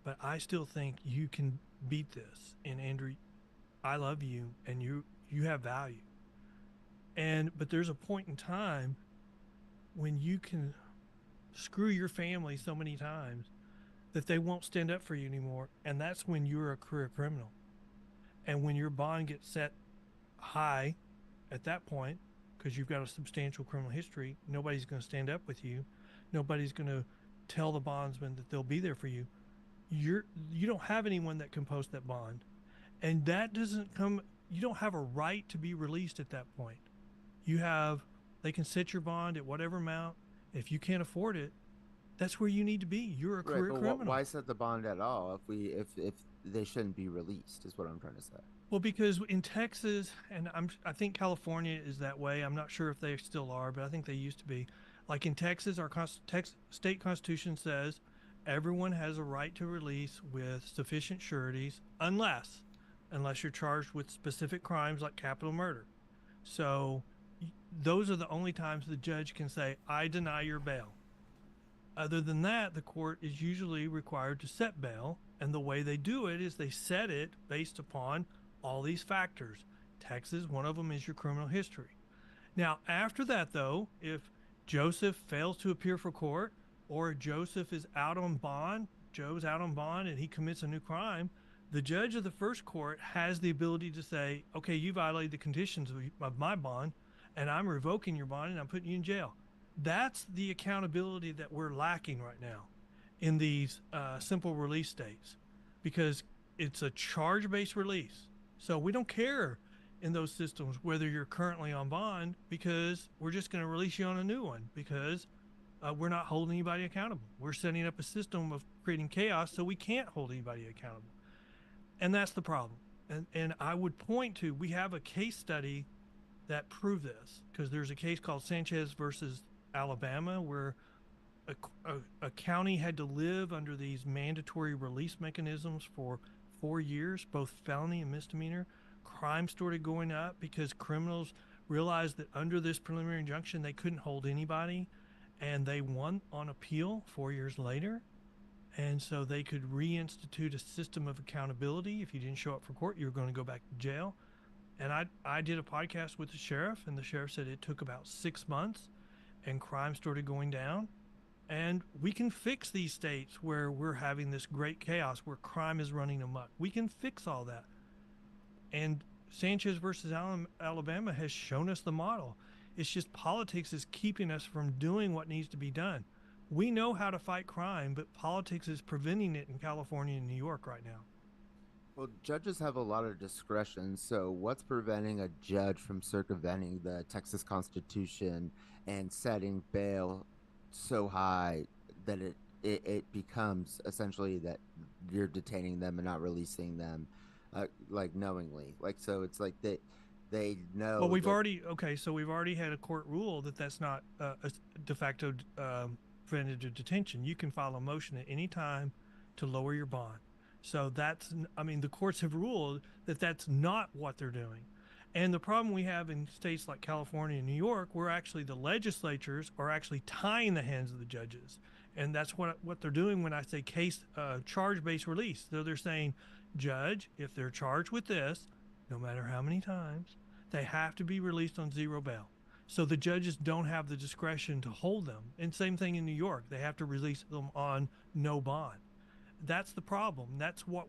but I still think you can beat this. And Andrew, I love you, and you have value. But there's a point in time when you can screw your family so many times that they won't stand up for you anymore. And that's when you're a career criminal. And when your bond gets set high at that point, because you've got a substantial criminal history, nobody's going to stand up with you. Nobody's going to tell the bondsman that they'll be there for you. You don't have anyone that can post that bond. And that doesn't come, you don't have a right to be released at that point. They can set your bond at whatever amount. If you can't afford it, that's where you need to be. You're a Right, career but criminal. why set the bond at all if they shouldn't be released? Is what I'm trying to say. Well, because in Texas, and I think California is that way. I'm not sure if they still are, but I think they used to be. Like in Texas, our state constitution says everyone has a right to release with sufficient sureties, unless you're charged with specific crimes like capital murder. So those are the only times the judge can say, "I deny your bail." Other than that, the court is usually required to set bail, and the way they do it is they set it based upon all these factors. Texas, one of them is your criminal history. Now, after that, though, if Joseph fails to appear for court, or Joseph is out on bond, Joe's out on bond and he commits a new crime, the judge of the first court has the ability to say, okay, you violated the conditions of my bond, and I'm revoking your bond and I'm putting you in jail. That's the accountability that we're lacking right now in these simple release states, because it's a charge-based release. So we don't care in those systems whether you're currently on bond, because we're just going to release you on a new one, because we're not holding anybody accountable. We're setting up a system of creating chaos so we can't hold anybody accountable. And that's the problem. And I would point to, we have a case study that proved this, because there's a case called Sanchez versus Alabama, where a county had to live under these mandatory release mechanisms for 4 years, both felony and misdemeanor. Crime started going up because criminals realized that under this preliminary injunction they couldn't hold anybody, and they won on appeal 4 years later. And so they could reinstitute a system of accountability. If you didn't show up for court, you were going to go back to jail. And I did a podcast with the sheriff, and the sheriff said it took about 6 months and crime started going down. And we can fix these states where we're having this great chaos, where crime is running amok. We can fix all that. And Sanchez versus Alabama has shown us the model. It's just politics is keeping us from doing what needs to be done. We know how to fight crime, but politics is preventing it in California and New York right now. Well, judges have a lot of discretion, so what's preventing a judge from circumventing the Texas Constitution and setting bail so high that it becomes essentially that you're detaining them and not releasing them, like knowingly? Like, so it's like they know. Well, we've already had a court rule that that's not a de facto preventative detention. You can file a motion at any time to lower your bond. So the courts have ruled that that's not what they're doing. And the problem we have in states like California and New York, where actually the legislatures are actually tying the hands of the judges. And that's what they're doing when I say charge-based release. So they're saying, judge, if they're charged with this, no matter how many times, they have to be released on zero bail. So the judges don't have the discretion to hold them. And same thing in New York. They have to release them on no bond. That's the problem. That's what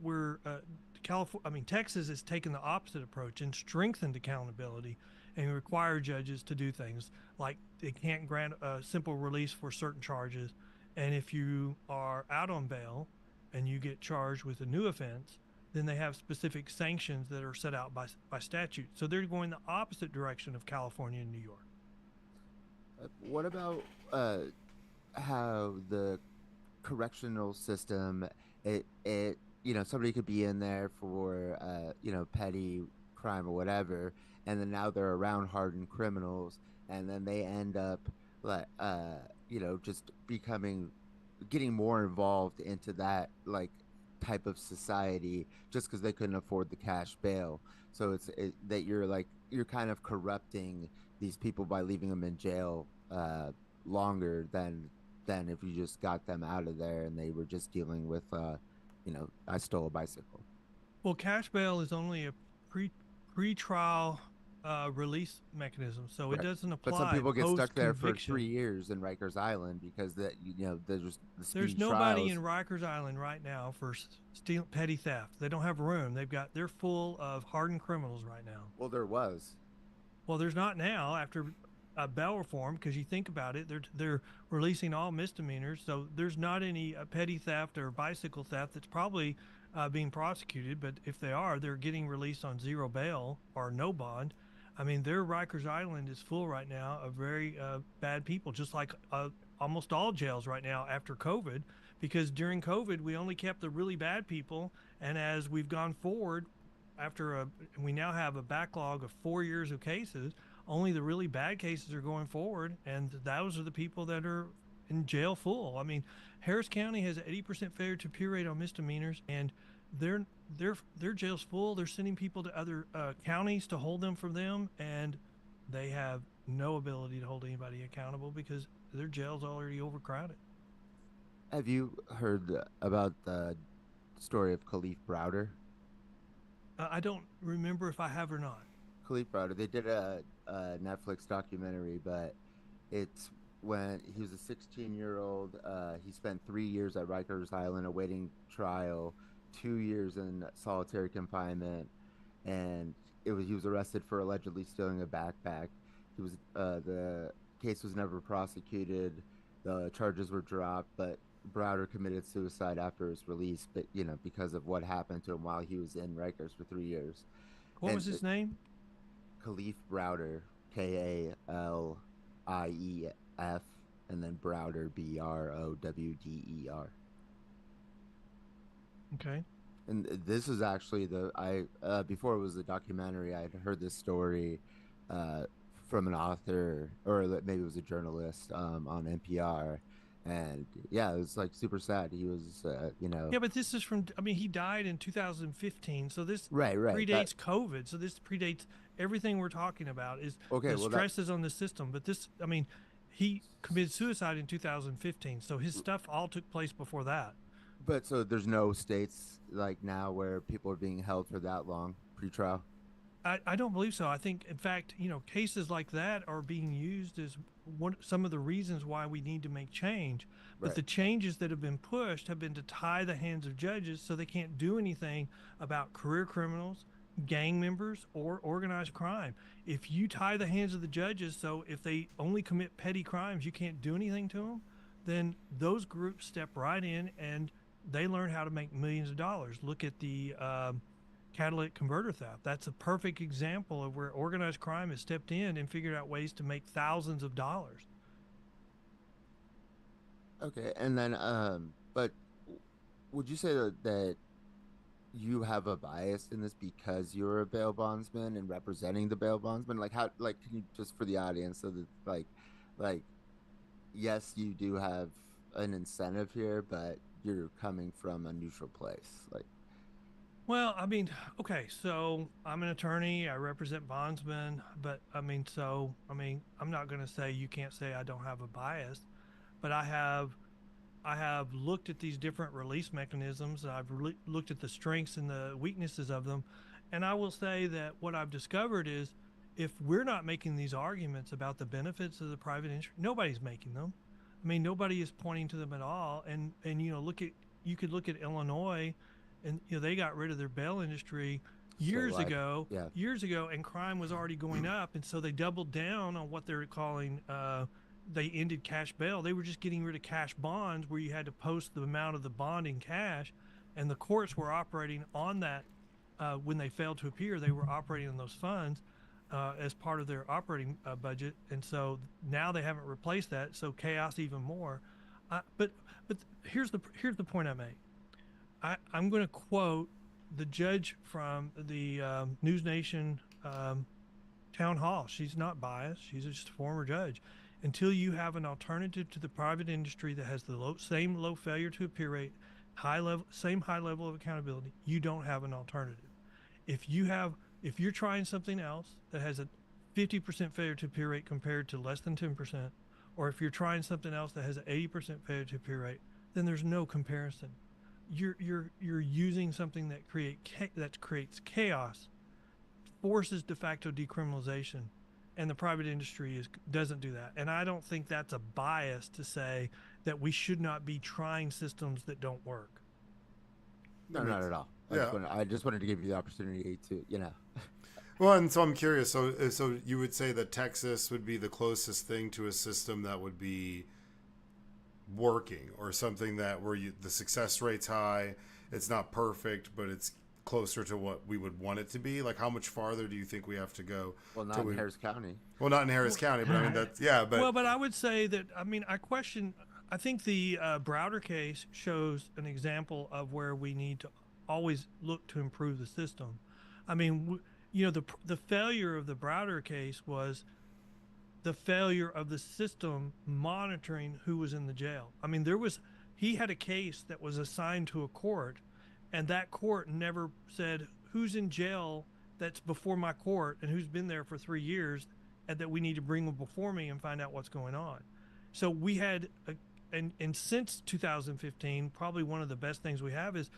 Texas has taken the opposite approach and strengthened accountability and required judges to do things like they can't grant a simple release for certain charges. And if you are out on bail and you get charged with a new offense, then they have specific sanctions that are set out by statute. So they're going the opposite direction of California and New York. What about how the correctional system, it somebody could be in there for petty crime or whatever, and then now they're around hardened criminals, and then they end up like just getting more involved into that like type of society just because they couldn't afford the cash bail. So that you're kind of corrupting these people by leaving them in jail longer than if you just got them out of there and they were just dealing with I stole a bicycle. Well, cash bail is only a pre-trial release mechanism, so it Right. doesn't But some apply people get post stuck there for conviction. 3 years in Rikers Island because there's the There's speedy nobody trials. in Rikers Island right now for petty theft. They don't have room. They're full of hardened criminals right now. Well, there was. Well, there's not now after bail reform, because you think about it, they're releasing all misdemeanors, so there's not any petty theft or bicycle theft that's probably being prosecuted. But if they are, they're getting released on zero bail or no bond. I mean, their Rikers Island is full right now of very bad people, just like almost all jails right now after COVID, because during COVID we only kept the really bad people, and as we've gone forward, we now have a backlog of 4 years of cases. Only the really bad cases are going forward, and those are the people that are in jail full. I mean, Harris County has an 80% failure to appear rate on misdemeanors, and their their jail's full. They're sending people to other counties to hold them for them, and they have no ability to hold anybody accountable because their jail's already overcrowded. Have you heard about the story of Khalif Browder? I don't remember if I have or not. Khalif Browder. They did a Netflix documentary, but it's when he was a 16-year-old. He spent 3 years at Rikers Island awaiting trial, 2 years in solitary confinement, and he was arrested for allegedly stealing a backpack. The case was never prosecuted. The charges were dropped, but Browder committed suicide after his release, but because of what happened to him while he was in Rikers for 3 years. What And was his name? Khalif Browder, Kalief, and then Browder, Browder. Okay. And this is actually before it was a documentary, I had heard this story uh, from an author, or maybe it was a journalist on NPR. And yeah, it was like super sad. He was, Yeah, but this is I mean, he died in 2015. So this right. predates COVID. So this predates everything we're talking about is Okay, the well, that, stresses on the system. But I mean, he committed suicide in 2015. So his stuff all took place before that. but so there's no states like now where people are being held for that long pre-trial. I don't believe so. I think, in fact, cases like that are being used as some of the reasons why we need to make change. But Right. the changes that have been pushed have been to tie the hands of judges so they can't do anything about career criminals, gang members, or organized crime. If you tie the hands of the judges so if they only commit petty crimes, you can't do anything to them, then those groups step right in and they learn how to make millions of dollars. Look at the catalytic converter theft. That's a perfect example of where organized crime has stepped in and figured out ways to make thousands of dollars. Okay, and then but would you say that you have a bias in this because you're a bail bondsman and representing the bail bondsman? Like how, like, can you just for the audience, so that like yes, you do have an incentive here, but you're coming from a neutral place. Like, Well, I mean, okay, so I'm an attorney, I represent bondsmen, but I'm not going to say you can't say I don't have a bias, but I have looked at these different release mechanisms. I've looked at the strengths and the weaknesses of them. And I will say that what I've discovered is if we're not making these arguments about the benefits of the private industry, nobody's making them. I mean, nobody is pointing to them at all. And you could look at Illinois, and they got rid of their bail industry years statewide. ago, Yeah. and crime was already going up, and so they doubled down on what they're calling they ended cash bail. They were just getting rid of cash bonds where you had to post the amount of the bond in cash, and the courts were operating on that. When they failed to appear, they were operating on those funds as part of their operating budget, and so now they haven't replaced that. So chaos even more. But here's the point I make. I'm going to quote the judge from the News Nation town hall. She's not biased. She's just a former judge. Until you have an alternative to the private industry that has the same low failure to appear rate, same high level of accountability, you don't have an alternative. If you're trying something else that has a 50% failure to appear rate compared to less than 10%, or if you're trying something else that has an 80% failure to appear rate, then there's no comparison. You're using something that creates chaos forces de facto decriminalization, and the private industry doesn't do that. And I don't think that's a bias to say that we should not be trying systems that don't work. No, not at all. Yeah. I just wanted to give you the opportunity to, Well, and so I'm curious. So you would say that Texas would be the closest thing to a system that would be working, or something that where the success rate's high. It's not perfect, but it's closer to what we would want it to be. Like, how much farther do you think we have to go? well, not in Harris County. Well, not in Harris County, but I mean that's But Well, but I would say that, I mean, I think the Browder case shows an example of where we need to always look to improve the system. I mean, the failure of the Browder case was the failure of the system monitoring who was in the jail. I mean, he had a case that was assigned to a court, and that court never said who's in jail that's before my court and who's been there for 3 years, and that we need to bring them before me and find out what's going on. So we had, and since 2015, probably one of the best things we have is,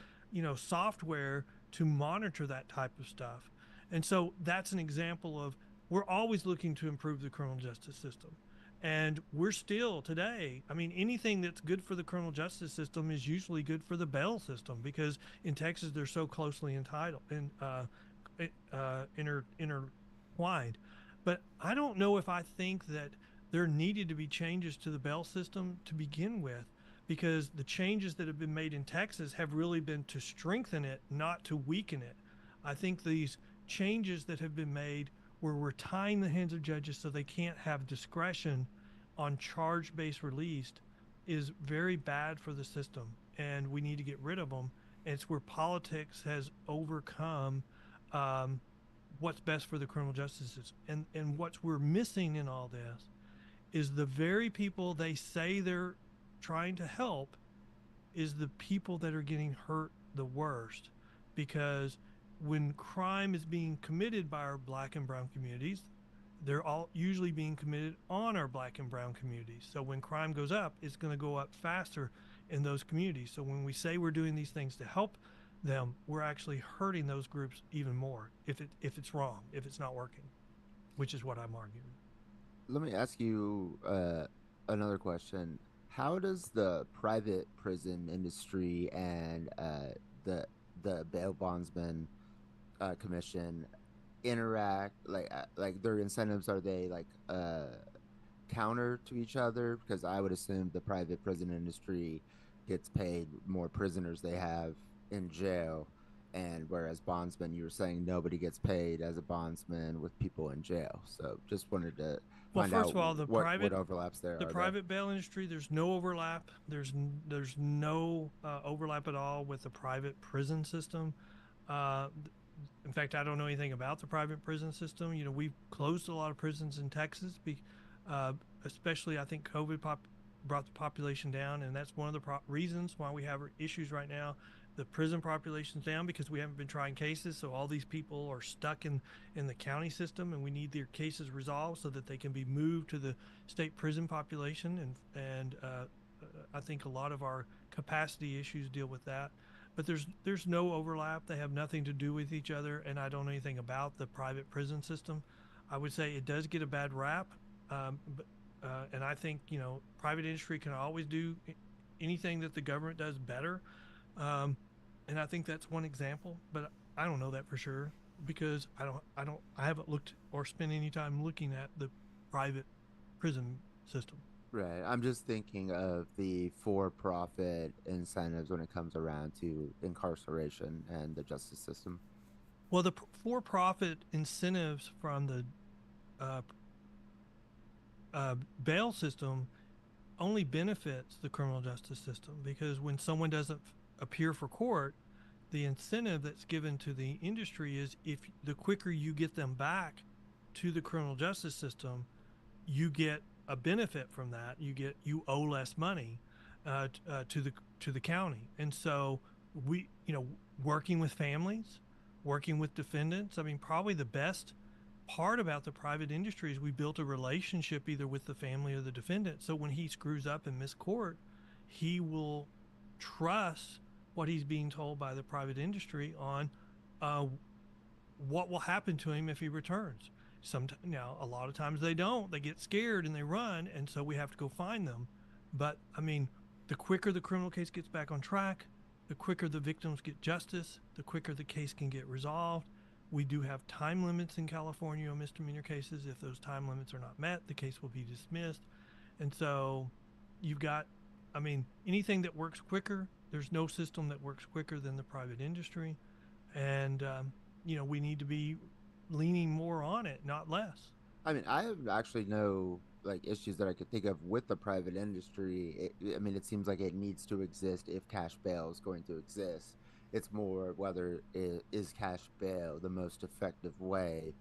software to monitor that type of stuff. And so that's an example of, we're always looking to improve the criminal justice system. And we're still today, I mean, anything that's good for the criminal justice system is usually good for the bail system, because in Texas they're so closely intertwined. But I don't know if I think that there needed to be changes to the bail system to begin with, because the changes that have been made in Texas have really been to strengthen it, not to weaken it. I think these changes that have been made where we're tying the hands of judges so they can't have discretion on charge-based release is very bad for the system, and we need to get rid of them. And it's where politics has overcome what's best for the criminal justice system. And what we're missing in all this is the very people they say they're trying to help is the people that are getting hurt the worst. Because when crime is being committed by our black and brown communities, they're all usually being committed on our black and brown communities. So when crime goes up, it's going to go up faster in those communities. So when we say we're doing these things to help them, we're actually hurting those groups even more if it's wrong, if it's not working, which is what I'm arguing. Let me ask you another question. How does the private prison industry and the bail bondsman commission interact? Like their incentives, are they like counter to each other? Because I would assume the private prison industry gets paid more prisoners they have in jail, and whereas bondsmen, you were saying nobody gets paid as a bondsman with people in jail. So just wanted to find out First of all, what overlaps there. The private bail industry, there's no overlap. There's no overlap at all with the private prison system. In fact, I don't know anything about the private prison system. We've closed a lot of prisons in Texas, especially I think COVID brought the population down, and that's one of the reasons why we have issues right now. The prison population's down because we haven't been trying cases, so all these people are stuck in the county system, and we need their cases resolved so that they can be moved to the state prison population, and I think a lot of our capacity issues deal with that. But there's no overlap. They have nothing to do with each other, and I don't know anything about the private prison system. I would say it does get a bad rap, and I think private industry can always do anything that the government does better. And I think that's one example, but I don't know that for sure because I haven't looked or spent any time looking at the private prison system. Right. I'm just thinking of the for-profit incentives when it comes around to incarceration and the justice system. Well, the for-profit incentives from the bail system only benefits the criminal justice system, because when someone doesn't appear for court, the incentive that's given to the industry is if the quicker you get them back to the criminal justice system, you get a benefit from that. You owe less money to the county. And so we, working with families, working with defendants, I mean, probably the best part about the private industry is we built a relationship either with the family or the defendant. So when he screws up and miss court, he will trust what he's being told by the private industry on what will happen to him if he returns. Now, a lot of times they don't. They get scared and they run, and so we have to go find them. But I mean, the quicker the criminal case gets back on track, the quicker the victims get justice, the quicker the case can get resolved. We do have time limits in California on misdemeanor cases. If those time limits are not met, the case will be dismissed. And so you've got, I mean, anything that works quicker, there's no system that works quicker than the private industry. And, we need to be leaning more on it, not less. I mean, I have actually no like issues that I could think of with the private industry. I mean, it seems like it needs to exist if cash bail is going to exist. It's more whether is cash bail the most effective way,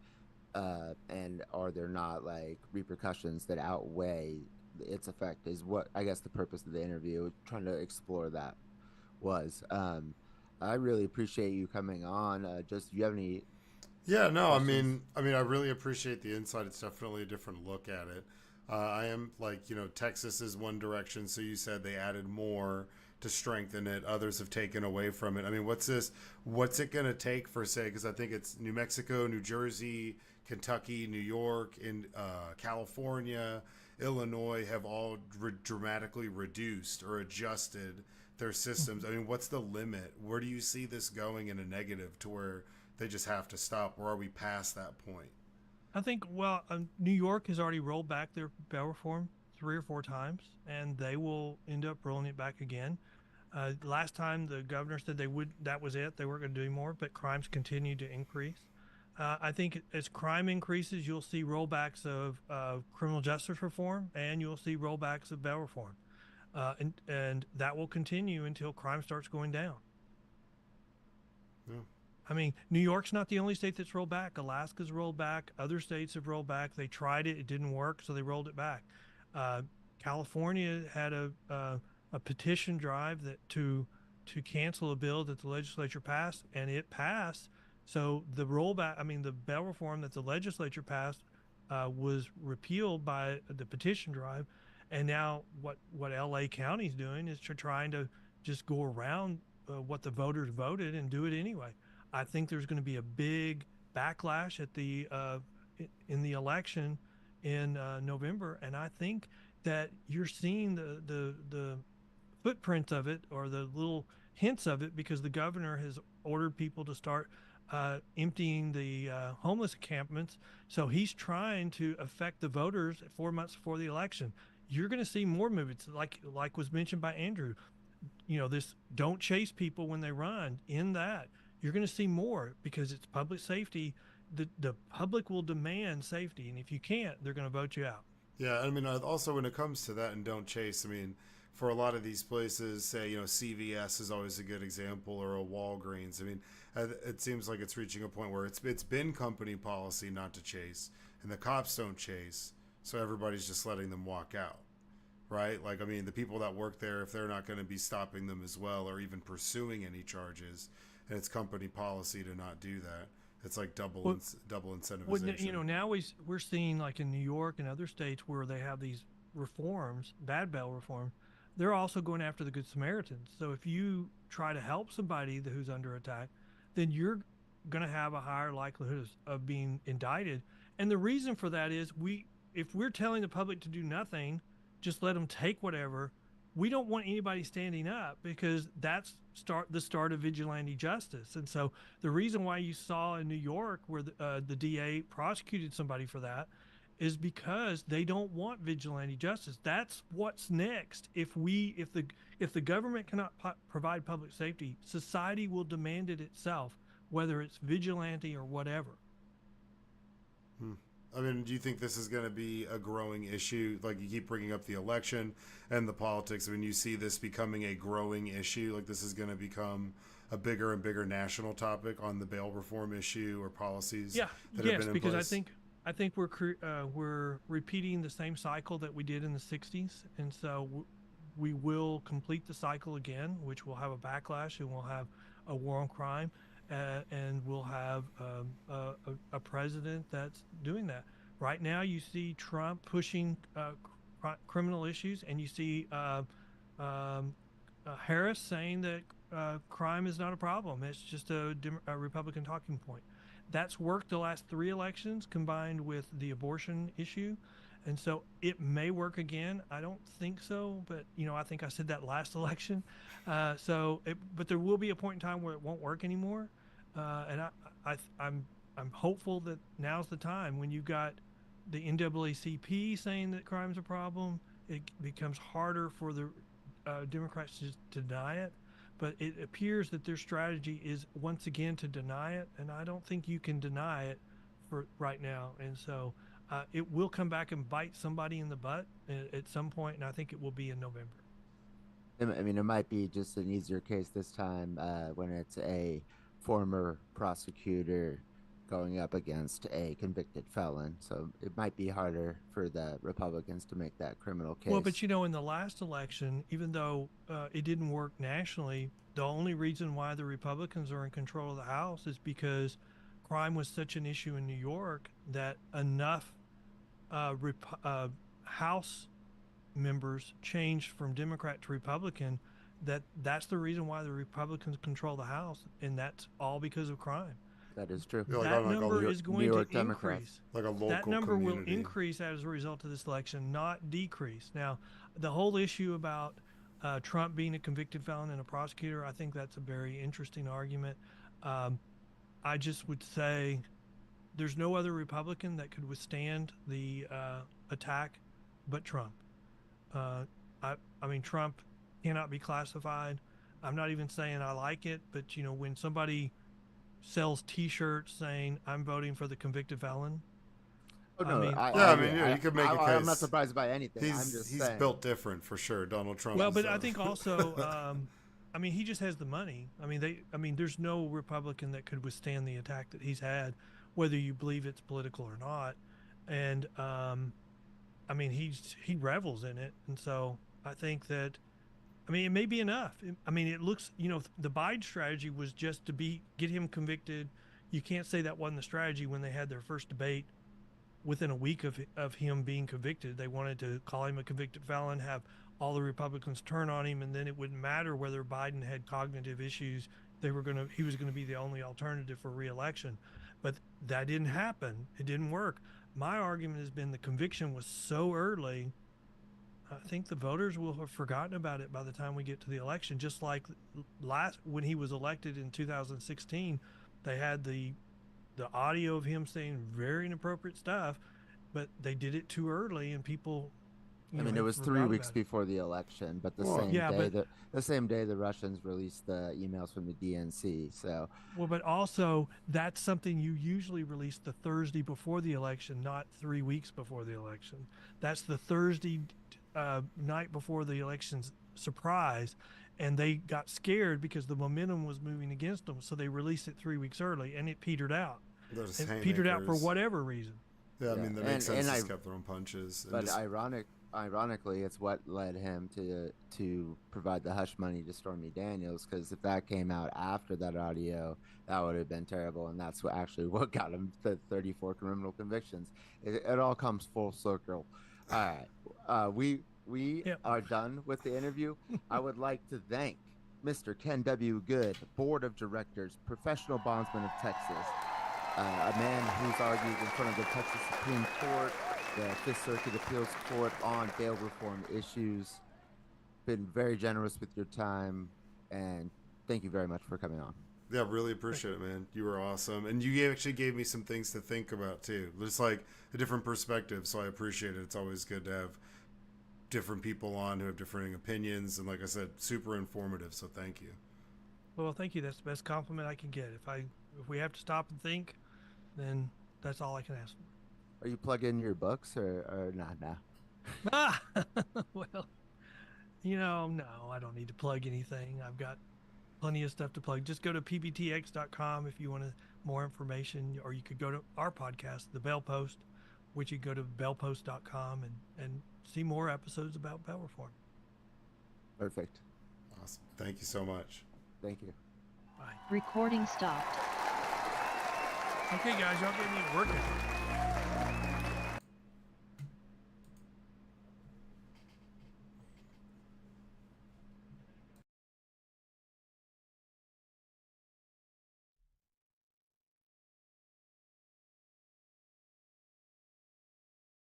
and are there not like repercussions that outweigh its effect? Is what I guess the purpose of the interview, trying to explore that was. I really appreciate you coming on. Just, do you have any Yeah, no, questions? I really appreciate the insight. It's definitely a different look at it. I am like, Texas is one direction, so you said they added more to strengthen it. Others have taken away from it. I mean, what's this? What's it going to take for, say, because I think it's New Mexico, New Jersey, Kentucky, New York, and California, Illinois have all dramatically reduced or adjusted their systems. I mean, what's the limit? Where do you see this going in a negative to where they just have to stop, or are we past that point? I think, well, New York has already rolled back their bail reform 3 or 4 times, and they will end up rolling it back again. Last time the governor said that was it. They weren't going to do any more, but crimes continue to increase. I think as crime increases, you'll see rollbacks of criminal justice reform, and you'll see rollbacks of bail reform, and that will continue until crime starts going down. Yeah. I mean, New York's not the only state that's rolled back. Alaska's rolled back. Other states have rolled back. They tried it; it didn't work, so they rolled it back. Uh, California had a petition drive to cancel a bill that the legislature passed, and it passed. So the rollback, I mean, the bail reform that the legislature passed was repealed by the petition drive, and now what LA County's doing is trying to just go around what the voters voted and do it anyway. I think there's going to be a big backlash at in the election in November, and I think that you're seeing the footprint of it, or the little hints of it, because the governor has ordered people to start emptying the homeless encampments. So he's trying to affect the voters 4 months before the election. You're going to see more movements, like was mentioned by Andrew. This don't chase people when they run. In that, you're going to see more because it's public safety. The public will demand safety, and if you can't, they're going to vote you out. Yeah, I mean, also when it comes to that and don't chase, I mean, for a lot of these places, say, CVS is always a good example, or a Walgreens. I mean, it seems like it's reaching a point where it's been company policy not to chase, and the cops don't chase, so everybody's just letting them walk out, right? Like, I mean, the people that work there, if they're not going to be stopping them as well, or even pursuing any charges, and it's company policy to not do that, it's like Well, double well, incentivization. now we're seeing, like in New York and other states where they have these reforms, bad bail reform. They're also going after the Good Samaritans. So if you try to help somebody who's under attack, then you're going to have a higher likelihood of being indicted. And the reason for that is if we're telling the public to do nothing, just let them take whatever. We don't want anybody standing up, because that's the start of vigilante justice. And so the reason why you saw in New York where the DA prosecuted somebody for that is because they don't want vigilante justice. That's what's next. If the government cannot provide public safety, society will demand it itself, whether it's vigilante or whatever. Hmm. I mean, do you think this is going to be a growing issue? Like, you keep bringing up the election and the politics. I mean, you see this becoming a growing issue. Like, this is going to become a bigger and bigger national topic on the bail reform issue or policies Yeah, that have yes, been in because I place. think I think we're repeating the same cycle that we did in the '60s, and so we will complete the cycle again, which will have a backlash, and we'll have a war on crime, and we'll have a president that's doing that. Right now, you see Trump pushing criminal issues, and you see Harris saying that crime is not a problem; it's just a Republican talking point. that's worked the last 3 elections combined with the abortion issue. And so it may work again. I don't think so, but I think I said that last election. But there will be a point in time where it won't work anymore. And I'm hopeful that now's the time when you got the NAACP saying that crime's a problem. It becomes harder for the Democrats to deny it. But it appears that their strategy is once again to deny it, and I don't think you can deny it for right now. And so it will come back and bite somebody in the butt at some point, and I think it will be in November. I mean, it might be just an easier case this time when it's a former prosecutor going up against a convicted felon. So it might be harder for the Republicans to make that criminal case. Well, but in the last election, even though it didn't work nationally, the only reason why the Republicans are in control of the House is because crime was such an issue in New York that enough House members changed from Democrat to Republican that's the reason why the Republicans control the House, and that's all because of crime. That is true. Yeah, That number is going to increase. Like a local That number will community. increase as a result of this election, not decrease. Now, the whole issue about Trump being a convicted felon and a prosecutor, I think that's a very interesting argument. I just would say there's no other Republican that could withstand the attack but Trump. I mean, Trump cannot be classified. I'm not even saying I like it, but when somebody sells T-shirts saying I'm voting for the convicted felon. Oh, no, you could make a case. I'm not surprised by anything. He's built different for sure, Donald Trump. Well, but I think also, he just has the money. There's no Republican that could withstand the attack that he's had, whether you believe it's political or not. And he revels in it, and so I think that. It may be enough. It looks, the Biden strategy was just to get him convicted. You can't say that wasn't the strategy when they had their first debate within a week of him being convicted. They wanted to call him a convicted felon, have all the Republicans turn on him, and then it wouldn't matter whether Biden had cognitive issues. He was going to be the only alternative for re-election. But that didn't happen. It didn't work. My argument has been the conviction was so early, I think the voters will have forgotten about it by the time we get to the election. Just like when he was elected in 2016, they had the audio of him saying very inappropriate stuff, but they did it too early, and people. It was 3 weeks before the election, but the same day the Russians released the emails from the DNC. So. Well, but also that's something you usually release the Thursday before the election, not 3 weeks before the election. That's the Thursday night before the election's surprise, and they got scared because the momentum was moving against them, so they released it 3 weeks early, and it petered out. It petered out for whatever reason. Yeah, that makes sense. He's kept throwing punches. But ironically, it's what led him to provide the hush money to Stormy Daniels, because if that came out after that audio, that would have been terrible, and that's what got him the 34 criminal convictions. It all comes full circle. All right, we are done with the interview. I would like to thank Mr. Ken W. Good, Board of Directors, Professional Bondsmen of Texas, a man who's argued in front of the Texas Supreme Court, the Fifth Circuit Appeals Court on bail reform issues. Been very generous with your time, and thank you very much for coming on. Yeah, really appreciate it, man. You were awesome. And you actually gave me some things to think about, too. Just like a different perspective, so I appreciate it. It's always good to have different people on who have differing opinions. And like I said, super informative, so thank you. Well, thank you. That's the best compliment I can get. If we have to stop and think, then that's all I can ask for. Are you plugging your books or not now? Well, no, I don't need to plug anything. I've got plenty of stuff to plug. Just go to pbtx.com if you want more information, or you could go to our podcast, The Bail Post, which you can go to bailpost.com and see more episodes about bail reform. Perfect. Awesome. Thank you so much. Thank you. Bye. Recording stopped. Okay, guys, y'all gave me a workout.